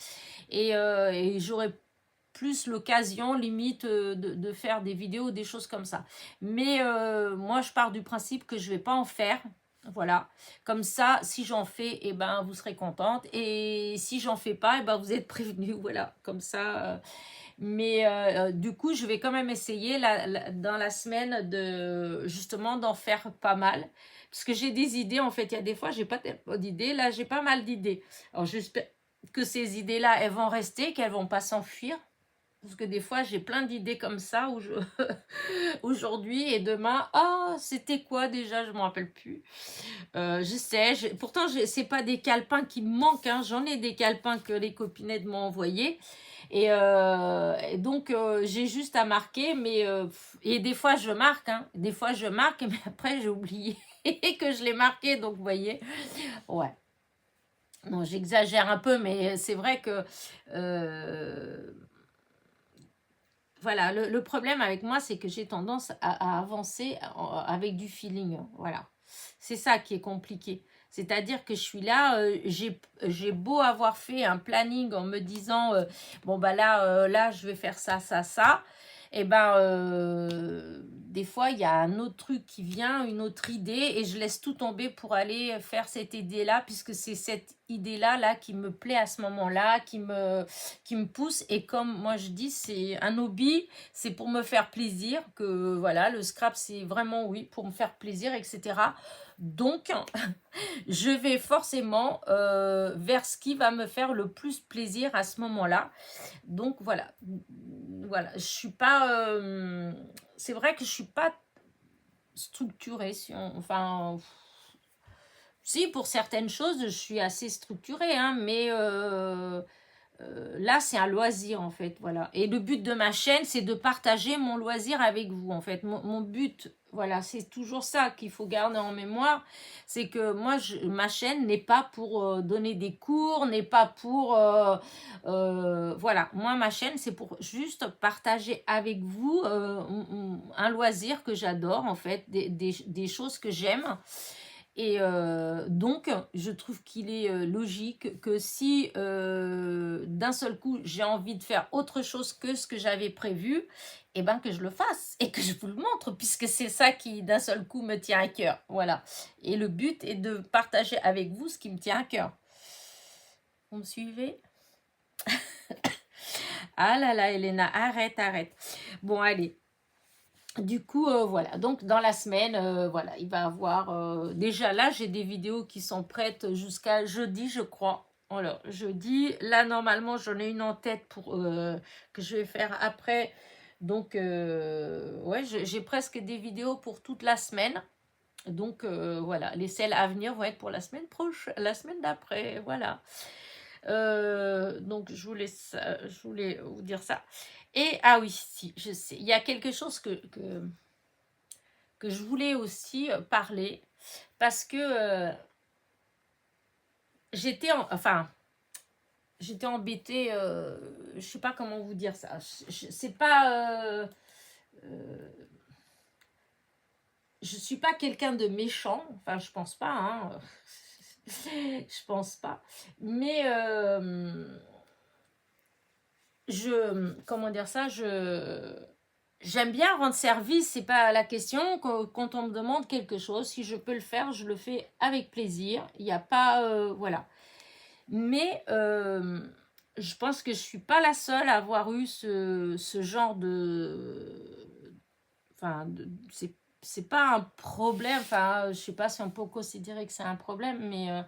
et j'aurai plus l'occasion limite de faire des vidéos, des choses comme ça. Mais moi je pars du principe que je vais pas en faire. Voilà, comme ça, si j'en fais, eh ben, vous serez contente. Et si j'en fais pas, eh ben, vous êtes prévenus. Voilà, comme ça. Mais du coup, je vais quand même essayer dans la semaine justement d'en faire pas mal. Parce que j'ai des idées, en fait, il y a des fois, j'ai pas tellement d'idées. Là, j'ai pas mal d'idées. Alors, j'espère que ces idées-là, elles vont rester, qu'elles vont pas s'enfuir. Parce que des fois, j'ai plein d'idées comme ça où aujourd'hui et demain, ah, c'était quoi déjà? Je ne me rappelle plus. Je sais, pourtant, c'est pas des calepins qui me manquent. Hein. J'en ai des calepins que les copinettes m'ont envoyés. Et donc, j'ai juste à marquer. Mais, et des fois, je marque. Hein. Des fois, je marque, mais après, j'ai oublié que je l'ai marqué. Donc, vous voyez, ouais. Non, j'exagère un peu, mais c'est vrai que... voilà, le problème avec moi, c'est que j'ai tendance à avancer avec du feeling. Voilà, c'est ça qui est compliqué. C'est-à-dire que je suis là, j'ai beau avoir fait un planning en me disant, bon, bah là, je vais faire ça, ça, ça. Et ben, des fois, il y a un autre truc qui vient, une autre idée, et je laisse tout tomber pour aller faire cette idée-là, puisque c'est cette idée-là là, qui me plaît à ce moment-là, qui me pousse. Et comme moi je dis, c'est un hobby, c'est pour me faire plaisir, que voilà, le scrap, c'est vraiment, oui, pour me faire plaisir, etc. Donc, je vais forcément vers ce qui va me faire le plus plaisir à ce moment-là. Donc, voilà. Voilà, je suis pas... c'est vrai que je suis pas structurée. Enfin... Si, pour certaines choses, je suis assez structurée, hein, mais là, c'est un loisir, en fait, voilà. Et le but de ma chaîne, c'est de partager mon loisir avec vous, en fait. Mon but, voilà, c'est toujours ça qu'il faut garder en mémoire. C'est que moi, ma chaîne n'est pas pour donner des cours, n'est pas pour... voilà, moi, ma chaîne, c'est pour juste partager avec vous un loisir que j'adore, en fait, des choses que j'aime. Et donc, je trouve qu'il est logique que si d'un seul coup, j'ai envie de faire autre chose que ce que j'avais prévu, eh ben que je le fasse et que je vous le montre, puisque c'est ça qui, d'un seul coup, me tient à cœur. Voilà. Et le but est de partager avec vous ce qui me tient à cœur. Vous me suivez? Ah là là, Elena, arrête, arrête. Bon, allez. Du coup, voilà, donc dans la semaine, voilà, il va y avoir... déjà là, j'ai des vidéos qui sont prêtes jusqu'à jeudi, je crois. Alors, jeudi, là, normalement, j'en ai une en tête pour que je vais faire après. Donc, ouais, j'ai presque des vidéos pour toute la semaine. Donc, voilà, les celles à venir vont être pour la semaine prochaine, la semaine d'après, voilà. Donc, je voulais vous dire ça. Et, ah oui, si, je sais, il y a quelque chose que je voulais aussi parler, parce que j'étais embêtée, je sais pas comment vous dire ça, c'est pas... je suis pas quelqu'un de méchant, enfin je pense pas, hein, je pense pas, mais comment dire ça, j'aime bien rendre service, c'est pas la question. Quand on me demande quelque chose, si je peux le faire, je le fais avec plaisir. Il n'y a pas, voilà. Mais je pense que je suis pas la seule à avoir eu ce genre de, enfin, c'est pas un problème. Enfin, je sais pas si on peut considérer que c'est un problème, mais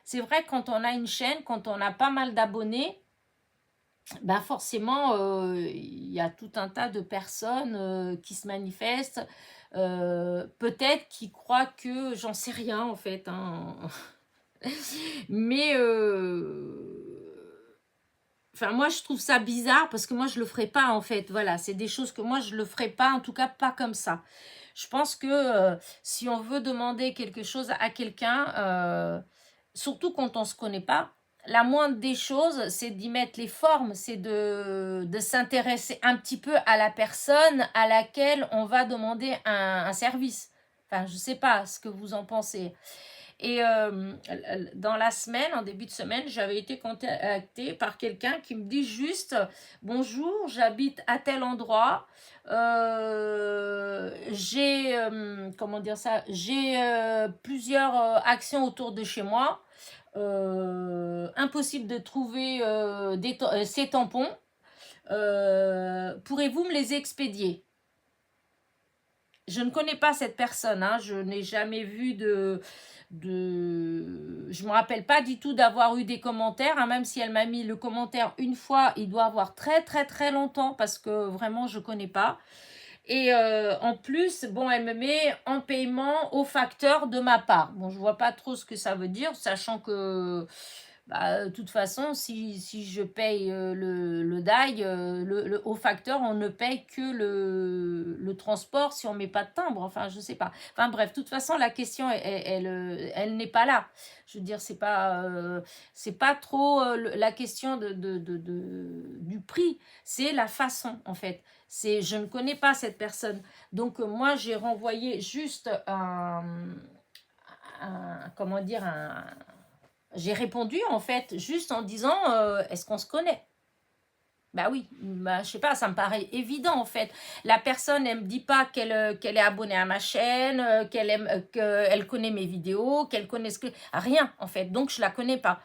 c'est vrai que quand on a une chaîne, quand on a pas mal d'abonnés, ben forcément, il y a tout un tas de personnes qui se manifestent, peut-être qui croient que j'en sais rien en fait, hein. Mais enfin, moi je trouve ça bizarre parce que moi je le ferai pas en fait. Voilà, c'est des choses que moi je le ferai pas, en tout cas pas comme ça. Je pense que si on veut demander quelque chose à quelqu'un, surtout quand on se connaît pas, la moindre des choses, c'est d'y mettre les formes, c'est de s'intéresser un petit peu à la personne à laquelle on va demander un service. Enfin, je sais pas ce que vous en pensez. Et dans la semaine, en début de semaine, j'avais été contactée par quelqu'un qui me dit juste: bonjour, j'habite à tel endroit, j'ai, comment dire ça, j'ai plusieurs actions autour de chez moi, impossible de trouver ces tampons, pourrez-vous me les expédier? Je ne connais pas cette personne, hein, je n'ai jamais vu je me rappelle pas du tout d'avoir eu des commentaires, hein, même si elle m'a mis le commentaire une fois, il doit avoir très très très longtemps parce que vraiment je connais pas. Et en plus, bon, elle me met en paiement au facteur de ma part. Bon, je vois pas trop ce que ça veut dire, sachant que bah, de toute façon, si je paye le DAI, au facteur, on ne paye que le transport si on ne met pas de timbre. Enfin, je sais pas. Enfin, bref, de toute façon, la question, elle n'est pas là. Je veux dire, c'est pas trop la question du prix. C'est la façon, en fait. Je ne connais pas cette personne. Donc, moi, j'ai renvoyé juste comment dire, j'ai répondu en fait juste en disant est-ce qu'on se connaît? Bah oui, bah, je sais pas, ça me paraît évident en fait. La personne, elle me dit pas qu'elle est abonnée à ma chaîne, qu'elle connaît mes vidéos, qu'elle connaît ce que... Rien en fait, donc je la connais pas.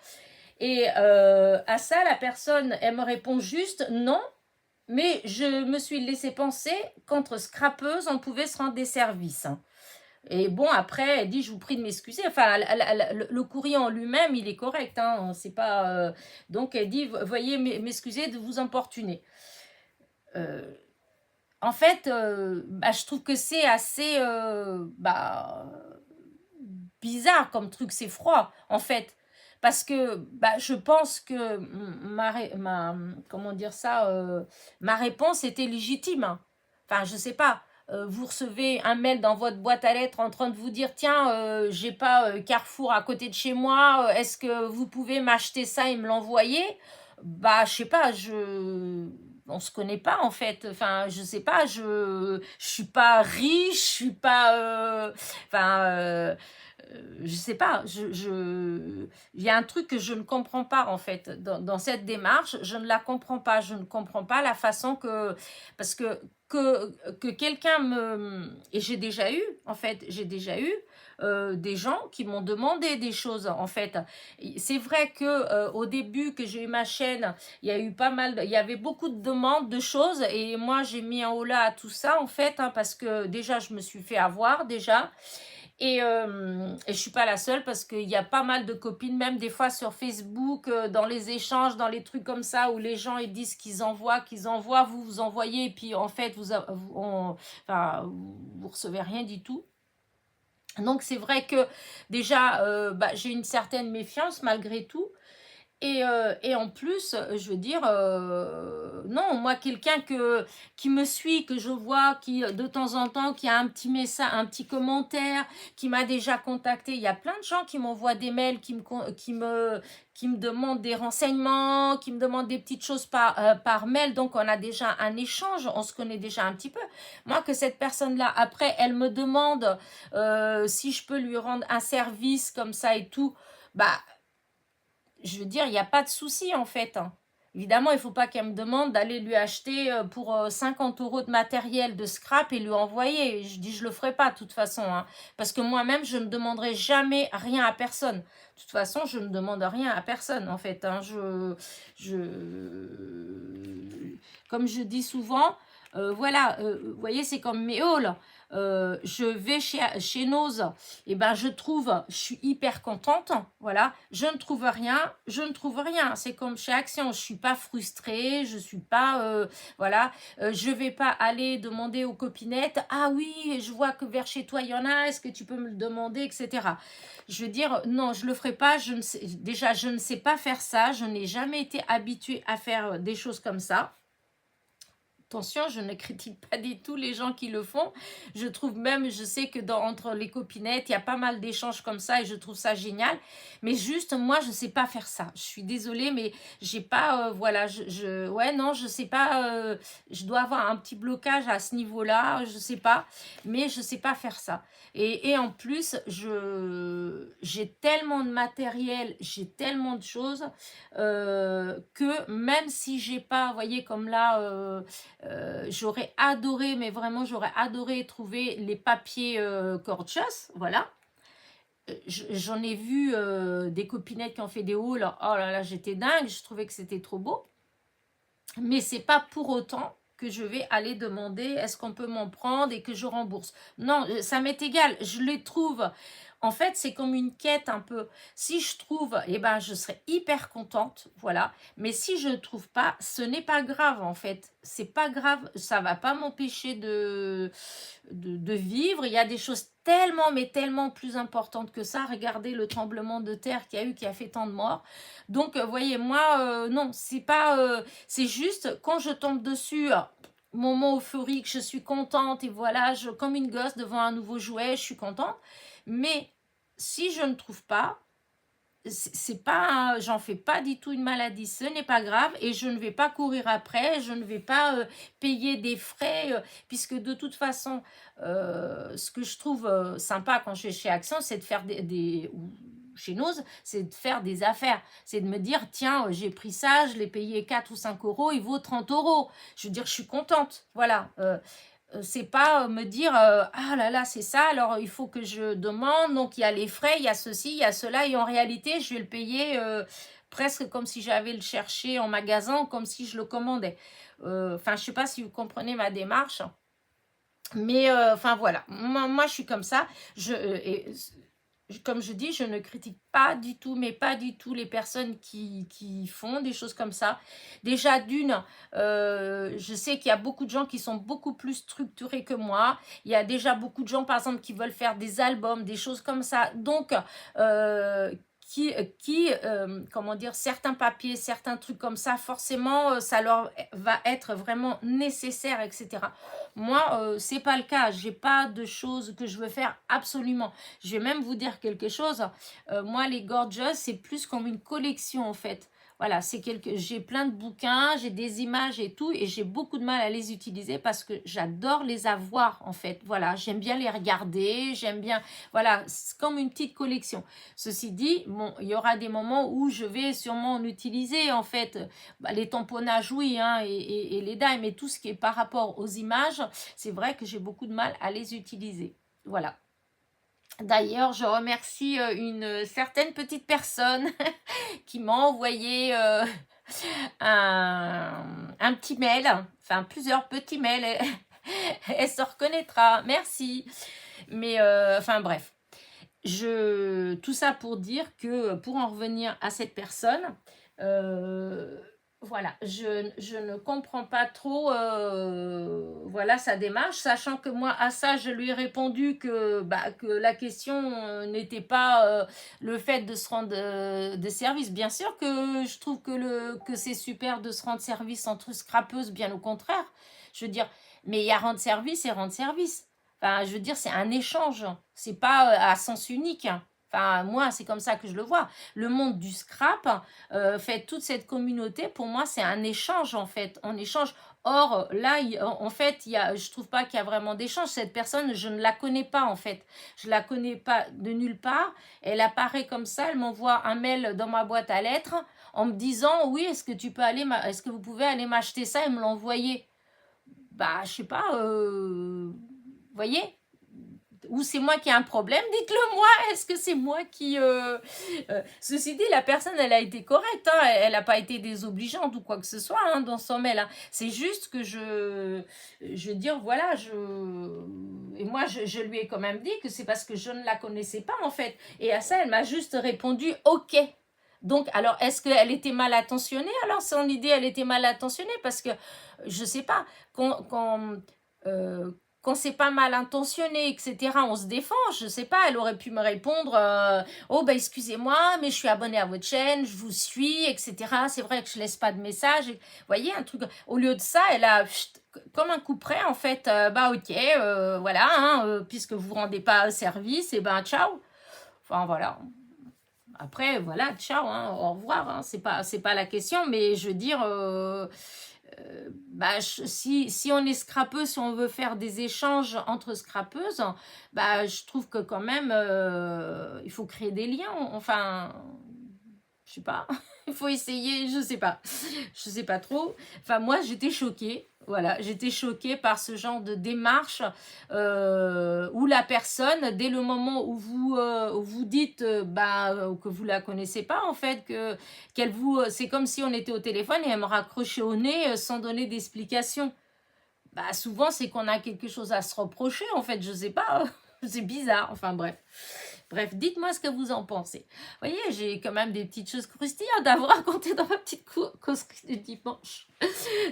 Et à ça, la personne, elle me répond juste non, mais je me suis laissé penser qu'entre scrapeuses, on pouvait se rendre des services. Et bon, après, elle dit, je vous prie de m'excuser. Enfin, le courrier en lui-même, il est correct, hein, c'est pas... donc, elle dit, veuillez m'excuser de vous importuner. En fait, bah, je trouve que c'est assez bizarre comme truc, c'est froid, en fait. parce que bah, je pense que comment dire ça, ma réponse était légitime. Enfin, je sais pas. Vous recevez un mail dans votre boîte à lettres en train de vous dire tiens, j'ai pas Carrefour à côté de chez moi, est-ce que vous pouvez m'acheter ça et me l'envoyer? Bah, je sais pas, on se connaît pas en fait. Enfin, je sais pas, je suis pas riche, je suis pas enfin je sais pas, il y a un truc que je ne comprends pas en fait dans cette démarche, je ne la comprends pas, je ne comprends pas la façon parce que quelqu'un et j'ai déjà eu en fait, j'ai déjà eu des gens qui m'ont demandé des choses en fait. C'est vrai que au début que j'ai eu ma chaîne, il y a eu il y avait beaucoup de demandes de choses et moi j'ai mis un holà à tout ça en fait parce que déjà je me suis fait avoir déjà. Et je suis pas la seule parce qu'il y a pas mal de copines, même des fois sur Facebook, dans les échanges, dans les trucs comme ça, où les gens ils disent qu'ils envoient, vous envoyez, et puis en fait enfin, vous recevez rien du tout. Donc c'est vrai que déjà, bah, j'ai une certaine méfiance malgré tout. Et en plus, je veux dire, non, moi, quelqu'un qui me suit, que je vois, qui de temps en temps, qui a un petit message, un petit commentaire, qui m'a déjà contacté. Il y a plein de gens qui m'envoient des mails, qui me demandent des renseignements, qui me demandent des petites choses par mail. Donc, on a déjà un échange, on se connaît déjà un petit peu. Moi, que cette personne-là, après, elle me demande si je peux lui rendre un service comme ça et tout, bah, je veux dire, il n'y a pas de souci en fait, hein. Évidemment, il ne faut pas qu'elle me demande d'aller lui acheter pour 50 € de matériel de scrap et lui envoyer. Je dis, je ne le ferai pas de toute façon, hein, parce que moi-même, je ne demanderai jamais rien à personne. De toute façon, je ne demande rien à personne en fait, hein. Comme je dis souvent, voilà, vous voyez, c'est comme mes hauls. Je vais chez Noz, et ben je suis hyper contente, voilà, je ne trouve rien, c'est comme chez Action, je suis pas frustrée, je suis pas, voilà, je vais pas aller demander aux copinettes, ah oui, je vois que vers chez toi il y en a, est-ce que tu peux me le demander, etc. Je veux dire, non, je le ferai pas, déjà je ne sais pas faire ça, je n'ai jamais été habituée à faire des choses comme ça. Attention, je ne critique pas du tout les gens qui le font. Je trouve même, je sais que entre les copinettes, il y a pas mal d'échanges comme ça et je trouve ça génial. Mais juste, moi, je ne sais pas faire ça. Je suis désolée, mais j'ai pas, voilà, ouais, non, je sais pas. Je dois avoir un petit blocage à ce niveau-là, je sais pas, mais je sais pas faire ça. Et en plus, j'ai tellement de matériel, j'ai tellement de choses que même si j'ai pas, vous voyez, comme là. J'aurais adoré, mais vraiment j'aurais adoré trouver les papiers Gorgeous, voilà. J'en ai vu des copinettes qui ont fait des hauls, oh là là, j'étais dingue, je trouvais que c'était trop beau. Mais c'est pas pour autant que je vais aller demander est-ce qu'on peut m'en prendre et que je rembourse. Non, ça m'est égal, je les trouve. En fait, c'est comme une quête un peu. Si je trouve, eh ben, je serai hyper contente, voilà. Mais si je ne trouve pas, ce n'est pas grave, en fait. C'est pas grave, ça va pas m'empêcher de vivre. Il y a des choses tellement, mais tellement plus importantes que ça. Regardez le tremblement de terre qu'il y a eu, qui a fait tant de morts. Donc, voyez, moi, non, c'est pas... c'est juste, quand je tombe dessus... moment euphorique, je suis contente et voilà, comme une gosse devant un nouveau jouet, je suis contente. Mais si je ne trouve pas, c'est pas, j'en fais pas du tout une maladie, ce n'est pas grave et je ne vais pas courir après, je ne vais pas payer des frais puisque de toute façon, ce que je trouve sympa quand je vais chez Action, c'est de faire chez Noz, c'est de faire des affaires, c'est de me dire tiens, j'ai pris ça, je l'ai payé 4 ou 5 €, il vaut 30 €. Je veux dire, je suis contente, voilà. C'est pas me dire ah là là c'est ça, alors il faut que je demande, donc il y a les frais, il y a ceci, il y a cela, et en réalité je vais le payer presque comme si j'avais le cherché en magasin, comme si je le commandais. Enfin, je sais pas si vous comprenez ma démarche, mais enfin voilà, moi je suis comme ça. Comme je dis, je ne critique pas du tout, mais pas du tout les personnes qui font des choses comme ça. Déjà, je sais qu'il y a beaucoup de gens qui sont beaucoup plus structurés que moi. Il y a déjà beaucoup de gens, par exemple, qui veulent faire des albums, des choses comme ça. Donc, comment dire, certains papiers, certains trucs comme ça, forcément, ça leur va être vraiment nécessaire, etc. Moi, c'est pas le cas. J'ai pas de choses que je veux faire absolument. Je vais même vous dire quelque chose. Moi, les Gorgeous, c'est plus comme une collection, en fait. Voilà, j'ai plein de bouquins, j'ai des images et tout, et j'ai beaucoup de mal à les utiliser parce que j'adore les avoir, en fait. Voilà, j'aime bien les regarder, j'aime bien, voilà, c'est comme une petite collection. Ceci dit, bon, il y aura des moments où je vais sûrement en utiliser, en fait. Les tamponnages, oui, hein, et les dies, mais tout ce qui est par rapport aux images, c'est vrai que j'ai beaucoup de mal à les utiliser. Voilà. D'ailleurs, je remercie une certaine petite personne qui m'a envoyé un petit mail, enfin plusieurs petits mails. Elle se reconnaîtra, merci. Mais enfin bref, tout ça pour dire que pour en revenir à cette personne, voilà, je ne comprends pas trop voilà, sa démarche, sachant que moi, à ça, je lui ai répondu que la question n'était pas le fait de se rendre de service. Bien sûr que je trouve que c'est super de se rendre service entre scrapeuses, bien au contraire. Je veux dire, mais il y a rendre service et rendre service. Enfin, je veux dire, c'est un échange. C'est pas à sens unique. Enfin, moi, c'est comme ça que je le vois. Le monde du scrap fait toute cette communauté. Pour moi, c'est un échange, en fait. On échange. Or, là, en fait, je trouve pas qu'il y a vraiment d'échange. Cette personne, je ne la connais pas, en fait. Je la connais pas de nulle part. Elle apparaît comme ça. Elle m'envoie un mail dans ma boîte à lettres en me disant, oui, est-ce que vous pouvez aller m'acheter ça et me l'envoyer? Bah, je sais pas, voyez? Ou c'est moi qui ai un problème, dites-le moi, est-ce que c'est moi qui... Ceci dit, la personne, elle a été correcte, hein, elle n'a pas été désobligeante ou quoi que ce soit hein, dans son mail. Hein. C'est juste que je veux dire, voilà, et moi, je lui ai quand même dit que c'est parce que je ne la connaissais pas, en fait. Et à ça, elle m'a juste répondu, OK. Donc, alors, est-ce qu'elle était mal attentionnée? Alors, son idée, elle était mal attentionnée parce que, je sais pas, euh, quand c'est pas mal intentionné, etc., on se défend, je sais pas, elle aurait pu me répondre oh, bah excusez-moi, mais je suis abonnée à votre chaîne, je vous suis, etc. C'est vrai que je laisse pas de message. Vous voyez, un truc. Au lieu de ça, elle a, comme un coup près, en fait, bah ok, voilà, hein, puisque vous rendez pas service, et ben ciao. Enfin, voilà. Après, voilà, ciao, hein, au revoir, hein, c'est pas la question, mais je veux dire, bah, si on est scrapeuse, si on veut faire des échanges entre scrapeuses, bah, je trouve que quand même, il faut créer des liens, enfin, je sais pas, il faut essayer, je sais pas trop. Enfin, moi, j'étais choquée. Voilà, j'étais choquée par ce genre de démarche où la personne, dès le moment où vous dites que vous la connaissez pas, en fait, c'est comme si on était au téléphone et elle me raccrochait au nez sans donner d'explication. Bah, souvent, c'est qu'on a quelque chose à se reprocher, en fait, je sais pas, c'est bizarre, enfin bref. Bref, dites-moi ce que vous en pensez. Vous voyez, j'ai quand même des petites choses croustillantes à vous raconter dans ma petite causerie du dimanche.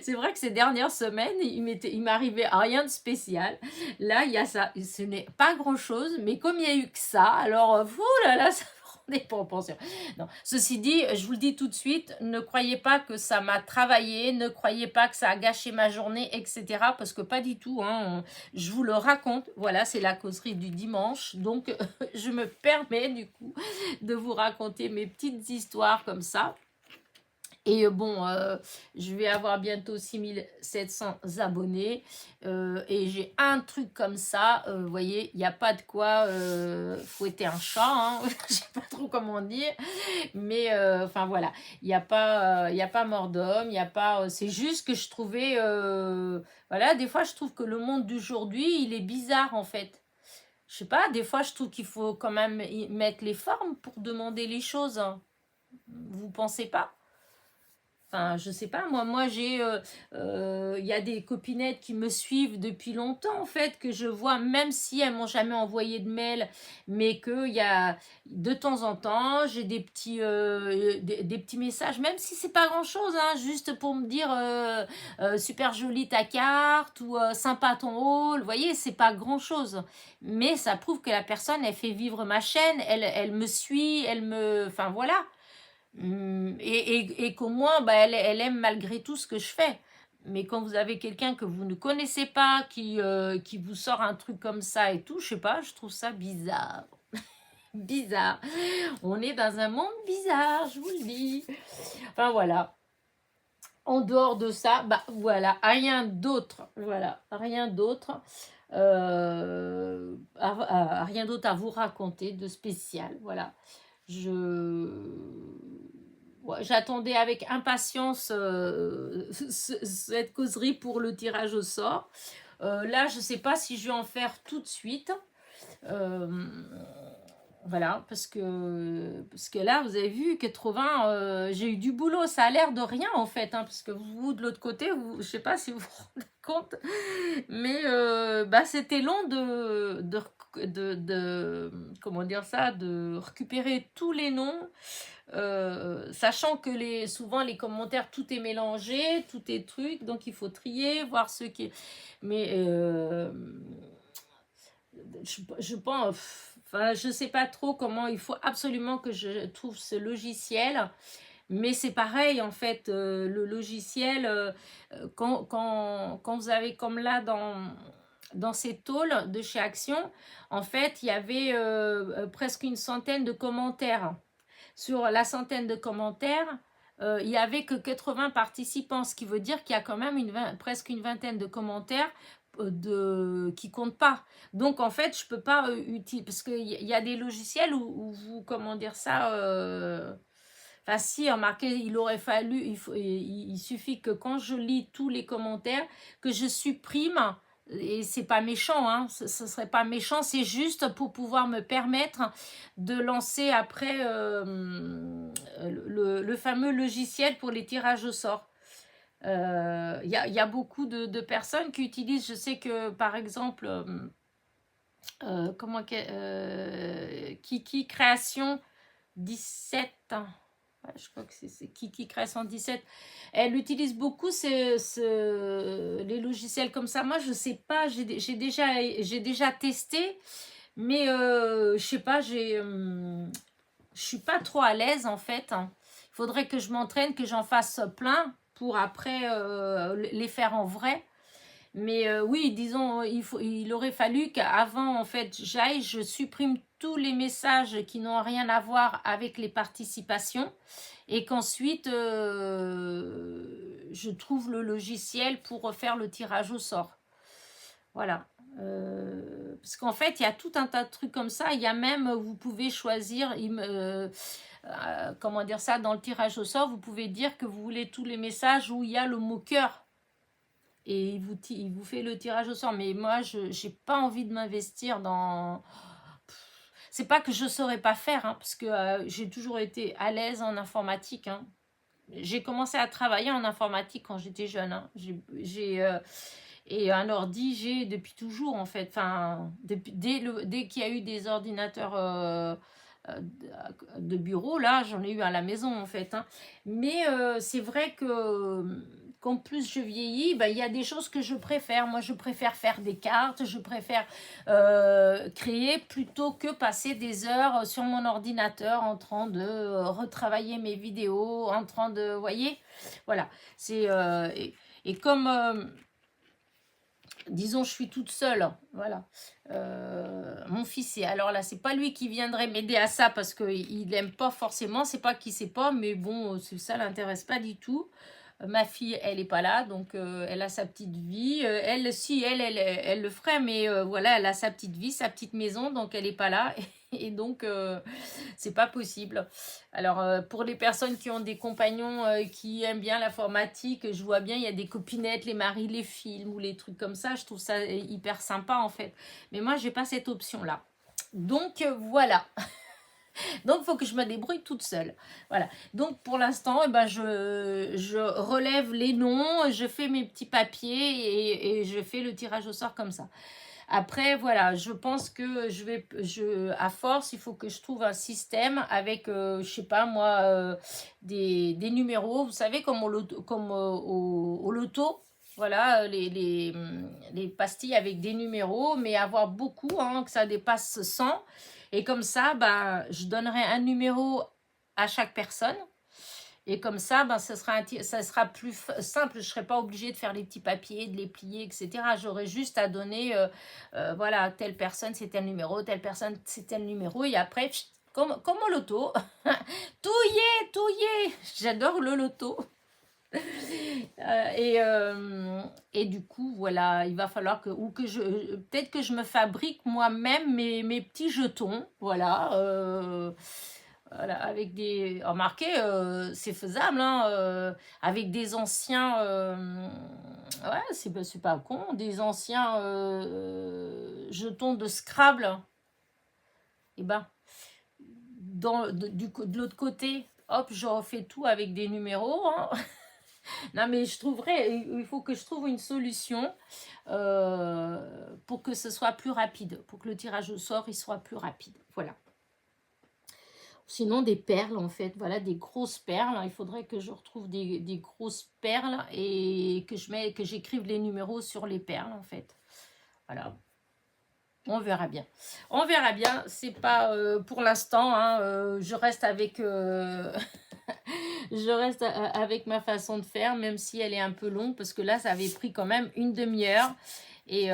C'est vrai que ces dernières semaines, il m'arrivait rien de spécial. Là, il y a ça. Ce n'est pas grand-chose, mais comme il y a eu que ça, alors, là là, ça prend des proportions. Non. Ceci dit, je vous le dis tout de suite, ne croyez pas que ça m'a travaillé, ne croyez pas que ça a gâché ma journée, etc. Parce que pas du tout, hein, je vous le raconte. Voilà, c'est la causerie du dimanche. Donc, je me permets du coup de vous raconter mes petites histoires comme ça. Et bon, je vais avoir bientôt 6700 abonnés. Et j'ai un truc comme ça. Vous voyez, il n'y a pas de quoi fouetter un chat. Hein. Je ne sais pas trop comment dire. Mais enfin voilà, il n'y a pas mort d'homme. Il y a pas. C'est juste que je trouvais. Voilà, des fois, je trouve que le monde d'aujourd'hui, il est bizarre en fait. Je sais pas, des fois, je trouve qu'il faut quand même mettre les formes pour demander les choses. Hein. Vous pensez pas? Enfin, je sais pas, moi il y a des copinettes qui me suivent depuis longtemps, en fait, que je vois, même si elles m'ont jamais envoyé de mail, mais que il y a, de temps en temps, j'ai des petits messages, même si c'est pas grand-chose, hein, juste pour me dire super jolie ta carte ou sympa ton haul, vous voyez, c'est pas grand-chose. Mais ça prouve que la personne, elle fait vivre ma chaîne, elle me suit, enfin voilà. Et qu'au moins, bah, elle aime malgré tout ce que je fais. Mais quand vous avez quelqu'un que vous ne connaissez pas, qui vous sort un truc comme ça et tout, je sais pas, je trouve ça bizarre. Bizarre. On est dans un monde bizarre, je vous le dis. Enfin voilà. En dehors de ça, bah voilà, rien d'autre. Voilà, rien d'autre. Rien d'autre à vous raconter de spécial. Voilà. Je Ouais, j'attendais avec impatience cette causerie pour le tirage au sort. Là, je ne sais pas si je vais en faire tout de suite. Euh, voilà, parce que là, vous avez vu, 80, j'ai eu du boulot. Ça a l'air de rien, en fait, hein, parce que vous, de l'autre côté, je ne sais pas si vous vous rendez compte, mais bah, c'était long comment dire ça, de récupérer tous les noms, sachant que souvent les commentaires, tout est mélangé, tout est truc, donc il faut trier, voir ce qui... Mais je pense... Enfin, je sais pas trop comment, il faut absolument que je trouve ce logiciel, mais c'est pareil en fait, le logiciel, quand vous avez comme là dans ces tôles de chez Action, en fait, il y avait presque une centaine de commentaires. Sur la centaine de commentaires, il n'y avait que 80 participants, ce qui veut dire qu'il y a quand même presque une vingtaine de commentaires qui ne comptent pas. Donc, en fait, je ne peux pas utiliser... Parce qu'il y a des logiciels où vous, comment dire ça... Enfin, si, remarquez, il aurait fallu... Il suffit que quand je lis tous les commentaires, que je supprime... Et c'est pas méchant, hein, ce serait pas méchant, c'est juste pour pouvoir me permettre de lancer après le fameux logiciel pour les tirages au sort. Y a beaucoup de personnes qui utilisent, je sais que par exemple, Kiki Création 17, hein, ouais, je crois que c'est Kiki Création 17, elle utilise beaucoup les logiciels comme ça. Moi, je sais pas, j'ai déjà testé, mais je sais pas, je suis pas trop à l'aise en fait. Il faudrait que je m'entraîne, que j'en fasse plein pour après les faire en vrai. Mais oui, disons, il aurait fallu qu'avant, en fait, je supprime tous les messages qui n'ont rien à voir avec les participations et qu'ensuite, je trouve le logiciel pour refaire le tirage au sort. Voilà. Parce qu'en fait, il y a tout un tas de trucs comme ça. Il y a même, vous pouvez choisir, comment dire ça, dans le tirage au sort, vous pouvez dire que vous voulez tous les messages où il y a le mot cœur. Et il vous fait le tirage au sort. Mais moi, je n'ai pas envie de m'investir dans... C'est pas que je ne saurais pas faire, hein, parce que j'ai toujours été à l'aise en informatique. Hein. J'ai commencé à travailler en informatique quand j'étais jeune. Hein. Et un ordi, j'ai depuis toujours, en fait. Enfin, dès qu'il y a eu des ordinateurs de bureau, là, j'en ai eu à la maison, en fait. Hein. Mais c'est vrai que qu'en plus je vieillis, ben, il y a des choses que je préfère. Moi, je préfère faire des cartes, je préfère créer plutôt que passer des heures sur mon ordinateur en train de retravailler mes vidéos, en train de... Vous voyez. Voilà. Et comme... disons, je suis toute seule, voilà. Mon fils, alors là, c'est pas lui qui viendrait m'aider à ça parce qu'il n'aime pas forcément, c'est pas qu'il sait pas, mais bon, ça l'intéresse pas du tout. Ma fille, elle est pas là, donc elle a sa petite vie. Elle, si, elle le ferait, mais voilà, elle a sa petite vie, sa petite maison, donc elle est pas là. Et donc, c'est pas possible. Alors, pour les personnes qui ont des compagnons qui aiment bien l'informatique, je vois bien, il y a des copinettes, les maris, les films ou les trucs comme ça. Je trouve ça hyper sympa, en fait. Mais moi, j'ai pas cette option-là. Donc, voilà. Donc, il faut que je me débrouille toute seule. Voilà. Donc, pour l'instant, eh ben, je relève les noms, je fais mes petits papiers et je fais le tirage au sort comme ça. Après, voilà, je pense que à force, il faut que je trouve un système avec, je sais pas moi, des numéros. Vous savez, comme au loto, voilà, les pastilles avec des numéros, mais avoir beaucoup, hein, que ça dépasse 100. Et comme ça, bah, je donnerai un numéro à chaque personne. Et comme ça, ben, ça sera plus simple. Je ne serai pas obligée de faire les petits papiers, de les plier, etc. J'aurai juste à donner, voilà, telle personne, c'est tel numéro, telle personne, c'est tel numéro. Et après, comme au loto, touillé, touillé. J'adore le loto. Euh, et, euh, et du coup, voilà, il va falloir peut-être que je me fabrique moi-même mes petits jetons, voilà, voilà, avec des, remarquez, c'est faisable, hein, avec des anciens, ouais, c'est pas con, des anciens jetons de Scrabble, et ben, de l'autre côté, hop, je refais tout avec des numéros, hein. Non, mais il faut que je trouve une solution pour que ce soit plus rapide, pour que le tirage au sort, il soit plus rapide. Voilà. Sinon, des perles, en fait, voilà, des grosses perles. Il faudrait que je retrouve des grosses perles et que j'écrive les numéros sur les perles, en fait. Voilà. On verra bien. On verra bien. C'est pas pour l'instant, hein, je reste avec... je reste avec ma façon de faire, même si elle est un peu longue, parce que là, ça avait pris quand même une demi-heure. Et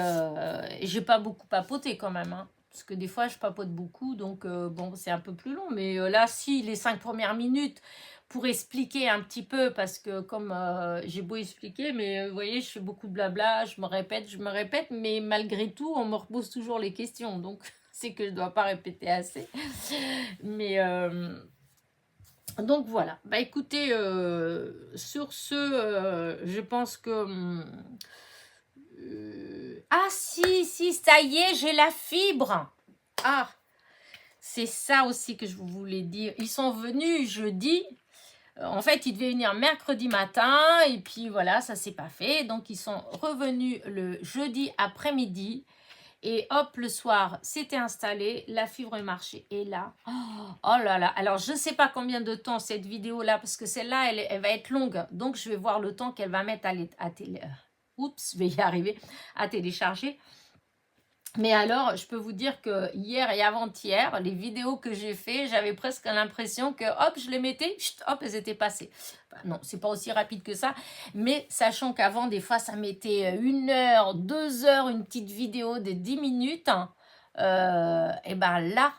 j'ai pas beaucoup papoté quand même, hein, parce que des fois, je papote beaucoup, donc bon, c'est un peu plus long. Mais là, si, les 5 premières minutes, pour expliquer un petit peu, parce que comme j'ai beau expliquer, mais vous voyez, je fais beaucoup de blabla, je me répète, mais malgré tout, on me repose toujours les questions, donc c'est que je dois pas répéter assez. Mais... donc voilà, bah écoutez, sur ce, je pense que... ah si, ça y est, j'ai la fibre. Ah, c'est ça aussi que je voulais dire. Ils sont venus jeudi. En fait, ils devaient venir mercredi matin. Et puis voilà, ça s'est pas fait. Donc, ils sont revenus le jeudi après-midi. Et hop, le soir, c'était installé, la fibre marchait. Et là, oh là là. Alors, je ne sais pas combien de temps cette vidéo-là, parce que celle-là, elle va être longue. Donc, je vais voir le temps qu'elle va mettre oups, je vais y arriver, à télécharger. Mais alors, je peux vous dire que hier et avant-hier, les vidéos que j'ai fait, j'avais presque l'impression que, hop, je les mettais, chut, hop, elles étaient passées. Enfin, non, c'est pas aussi rapide que ça, mais sachant qu'avant, des fois, ça mettait 1 heure, 2 heures, une petite vidéo de 10 minutes, et ben là,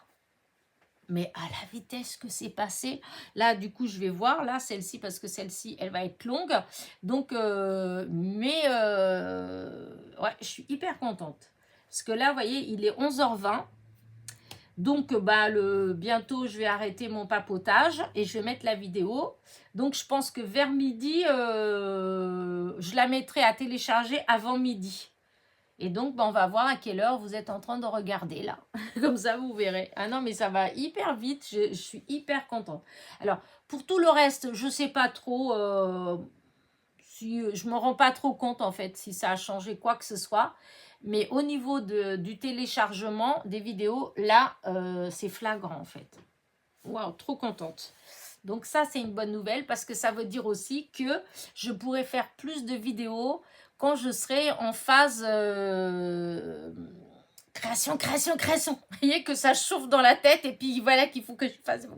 mais à la vitesse que c'est passé, là, du coup, je vais voir, là, celle-ci, parce que celle-ci, elle va être longue, donc, ouais, je suis hyper contente. Parce que là, vous voyez, il est 11h20. Donc, bah, bientôt, je vais arrêter mon papotage et je vais mettre la vidéo. Donc, je pense que vers midi, je la mettrai à télécharger avant midi. Et donc, bah, on va voir à quelle heure vous êtes en train de regarder là. Comme ça, vous verrez. Ah non, mais ça va hyper vite. Je suis hyper contente. Alors, pour tout le reste, je ne sais pas trop... si je me rends pas trop compte en fait si ça a changé quoi que ce soit, mais au niveau du téléchargement des vidéos, là, c'est flagrant en fait. Waouh, trop contente. Donc ça, c'est une bonne nouvelle parce que ça veut dire aussi que je pourrai faire plus de vidéos quand je serai en phase création. Vous voyez que ça chauffe dans la tête et puis voilà qu'il faut que je fasse,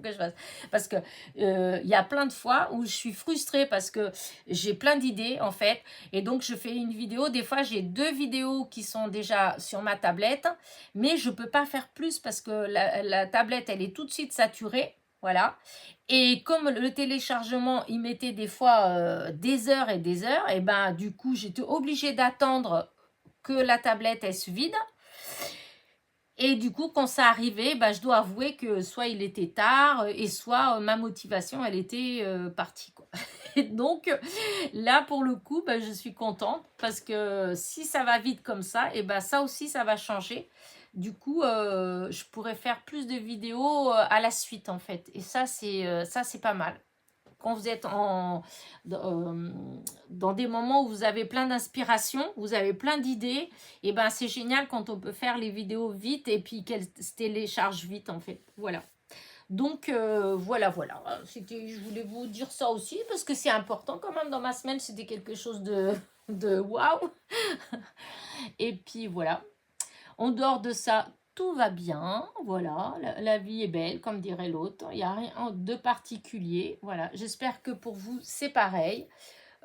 Parce que il y a plein de fois où je suis frustrée parce que j'ai plein d'idées en fait. Et donc je fais une vidéo. Des fois j'ai 2 vidéos qui sont déjà sur ma tablette. Mais je peux pas faire plus parce que la tablette elle est tout de suite saturée. Voilà. Et comme le téléchargement, il mettait des fois des heures et des heures, et ben du coup j'étais obligée d'attendre que la tablette elle se vide. Et du coup, quand ça arrivait, bah, je dois avouer que soit il était tard et soit ma motivation, elle était partie, quoi. Et donc, là, pour le coup, bah, je suis contente parce que si ça va vite comme ça, et bah, ça aussi, ça va changer. Du coup, je pourrais faire plus de vidéos à la suite, en fait. Et ça, c'est pas mal. Quand vous êtes dans des moments où vous avez plein d'inspiration, vous avez plein d'idées, et ben c'est génial quand on peut faire les vidéos vite et puis qu'elles se téléchargent vite, en fait. Voilà. Donc, voilà. Je voulais vous dire ça aussi parce que c'est important quand même dans ma semaine. C'était quelque chose de waouh. Et puis, voilà. En dehors de ça, tout va bien. Voilà, la vie est belle, comme dirait l'autre. Il n'y a rien de particulier. Voilà, j'espère que pour vous, c'est pareil.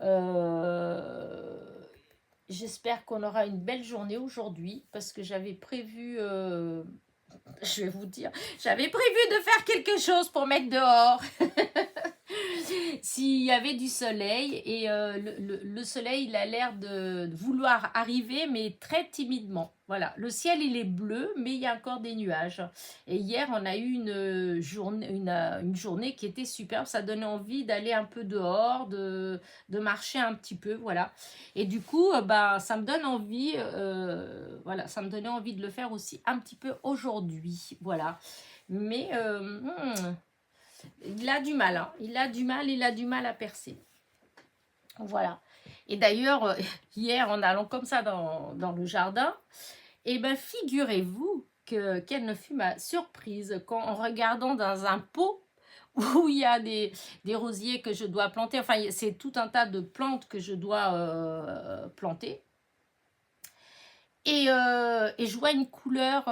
Euh, J'espère qu'on aura une belle journée aujourd'hui parce que j'avais prévu, je vais vous dire, j'avais prévu de faire quelque chose pour mettre dehors. S'il y avait du soleil et le soleil il a l'air de vouloir arriver mais très timidement. Voilà, le ciel il est bleu mais il y a encore des nuages. Et hier on a eu une journée qui était superbe, ça donnait envie d'aller un peu dehors, de marcher un petit peu, voilà. Et du coup bah ça me donne envie, voilà, ça me donnait envie de le faire aussi un petit peu aujourd'hui, voilà. Mais il a du mal, hein. Il a du mal à percer. Voilà. Et d'ailleurs, hier, en allant comme ça dans le jardin, eh ben, figurez-vous quelle ne fut ma surprise quand, en regardant dans un pot où il y a des rosiers que je dois planter, enfin, c'est tout un tas de plantes que je dois planter. Et je vois une couleur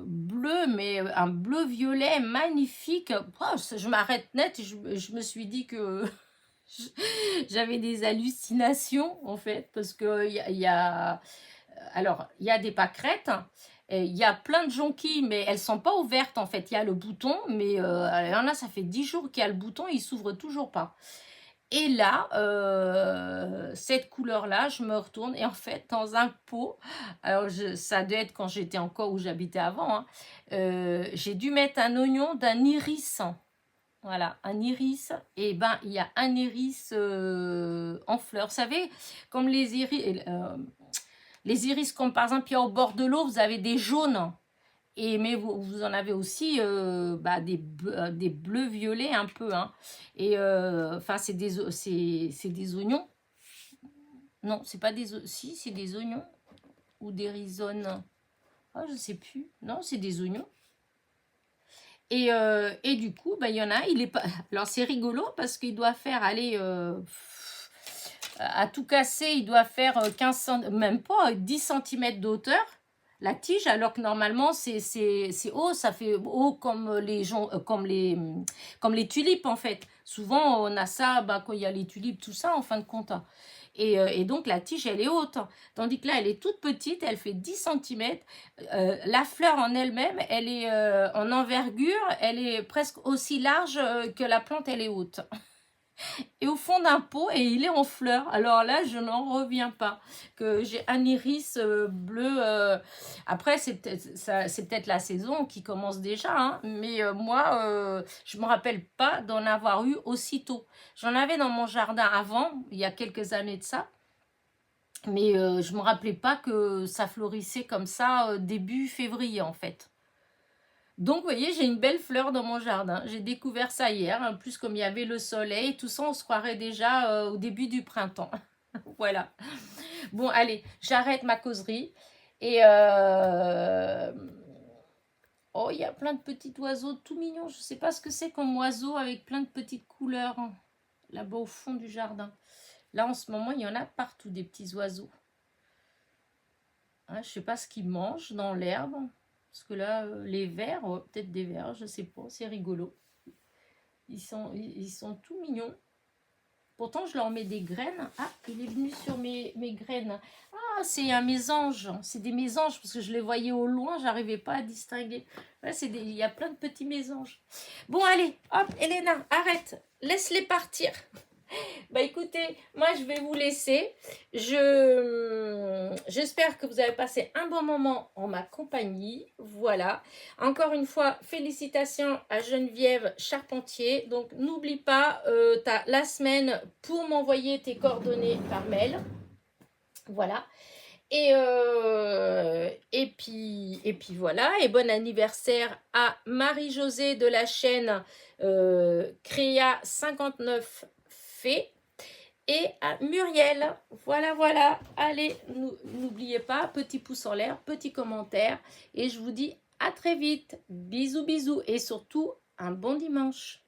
bleue, mais un bleu-violet magnifique. Oh, je m'arrête net et je me suis dit que j'avais des hallucinations, en fait, parce que alors, il y a des pâquerettes, et il y a plein de jonquilles, mais elles sont pas ouvertes, en fait. Il y a le bouton, mais il y en a, ça fait 10 jours qu'il y a le bouton, il s'ouvre toujours pas. Et là, cette couleur-là, je me retourne et en fait, dans un pot, alors ça doit être quand j'étais encore où j'habitais avant, hein, j'ai dû mettre un oignon d'un iris. Voilà, un iris. Et ben, il y a un iris en fleurs. Vous savez, comme les iris, comme par exemple, il y a au bord de l'eau, vous avez des jaunes. Mais vous en avez aussi bah, des bleus violets un peu. Hein. Et enfin, c'est des oignons. Non, c'est pas des oignons. Si, c'est des oignons. Ou des rhizomes. Ah, je sais plus. Non, c'est des oignons. Et du coup, bah, il y en a, il est pas. Alors, c'est rigolo parce qu'il doit faire, aller à tout casser, il doit faire 15 même pas 10 cm de hauteur. La tige, alors que normalement c'est haut, ça fait haut comme comme les tulipes en fait. Souvent on a ça bah, quand il y a les tulipes, tout ça en fin de compte. Et donc la tige elle est haute, tandis que là elle est toute petite, elle fait 10 cm. La fleur en elle-même, elle est en envergure, elle est presque aussi large que la plante elle est haute. Et au fond d'un pot et il est en fleurs. Alors là, je n'en reviens pas. Que j'ai un iris bleu. Après, c'est peut-être la saison qui commence déjà. Hein, mais moi, je me rappelle pas d'en avoir eu aussitôt. J'en avais dans mon jardin avant, il y a quelques années de ça. Mais je me rappelais pas que ça florissait comme ça début février en fait. Donc, vous voyez, j'ai une belle fleur dans mon jardin. J'ai découvert ça hier. En plus, comme il y avait le soleil, tout ça, on se croirait déjà au début du printemps. Voilà. Bon, allez, j'arrête ma causerie. Et oh, il y a plein de petits oiseaux tout mignons. Je ne sais pas ce que c'est comme oiseau avec plein de petites couleurs hein, là-bas au fond du jardin. Là, en ce moment, il y en a partout des petits oiseaux. Hein, je ne sais pas ce qu'ils mangent dans l'herbe. Parce que là, les vers, peut-être des vers, je sais pas, c'est rigolo. Ils sont tout mignons. Pourtant, je leur mets des graines. Ah, il est venu sur mes graines. Ah, c'est un mésange. C'est des mésanges parce que je les voyais au loin, j'arrivais pas à distinguer. Là, il y a plein de petits mésanges. Bon, allez, hop, Elena, arrête. Laisse-les partir. Bah écoutez, moi je vais vous laisser. J'espère que vous avez passé un bon moment en ma compagnie. Voilà. Encore une fois, félicitations à Geneviève Charpentier. Donc n'oublie pas, tu as la semaine pour m'envoyer tes coordonnées par mail. Voilà. Et puis voilà, et bon anniversaire à Marie-Josée de la chaîne Créa 59 Fée et à Muriel. Voilà, voilà. Allez, n'oubliez pas, petit pouce en l'air, petit commentaire et je vous dis à très vite. Bisous, bisous et surtout un bon dimanche.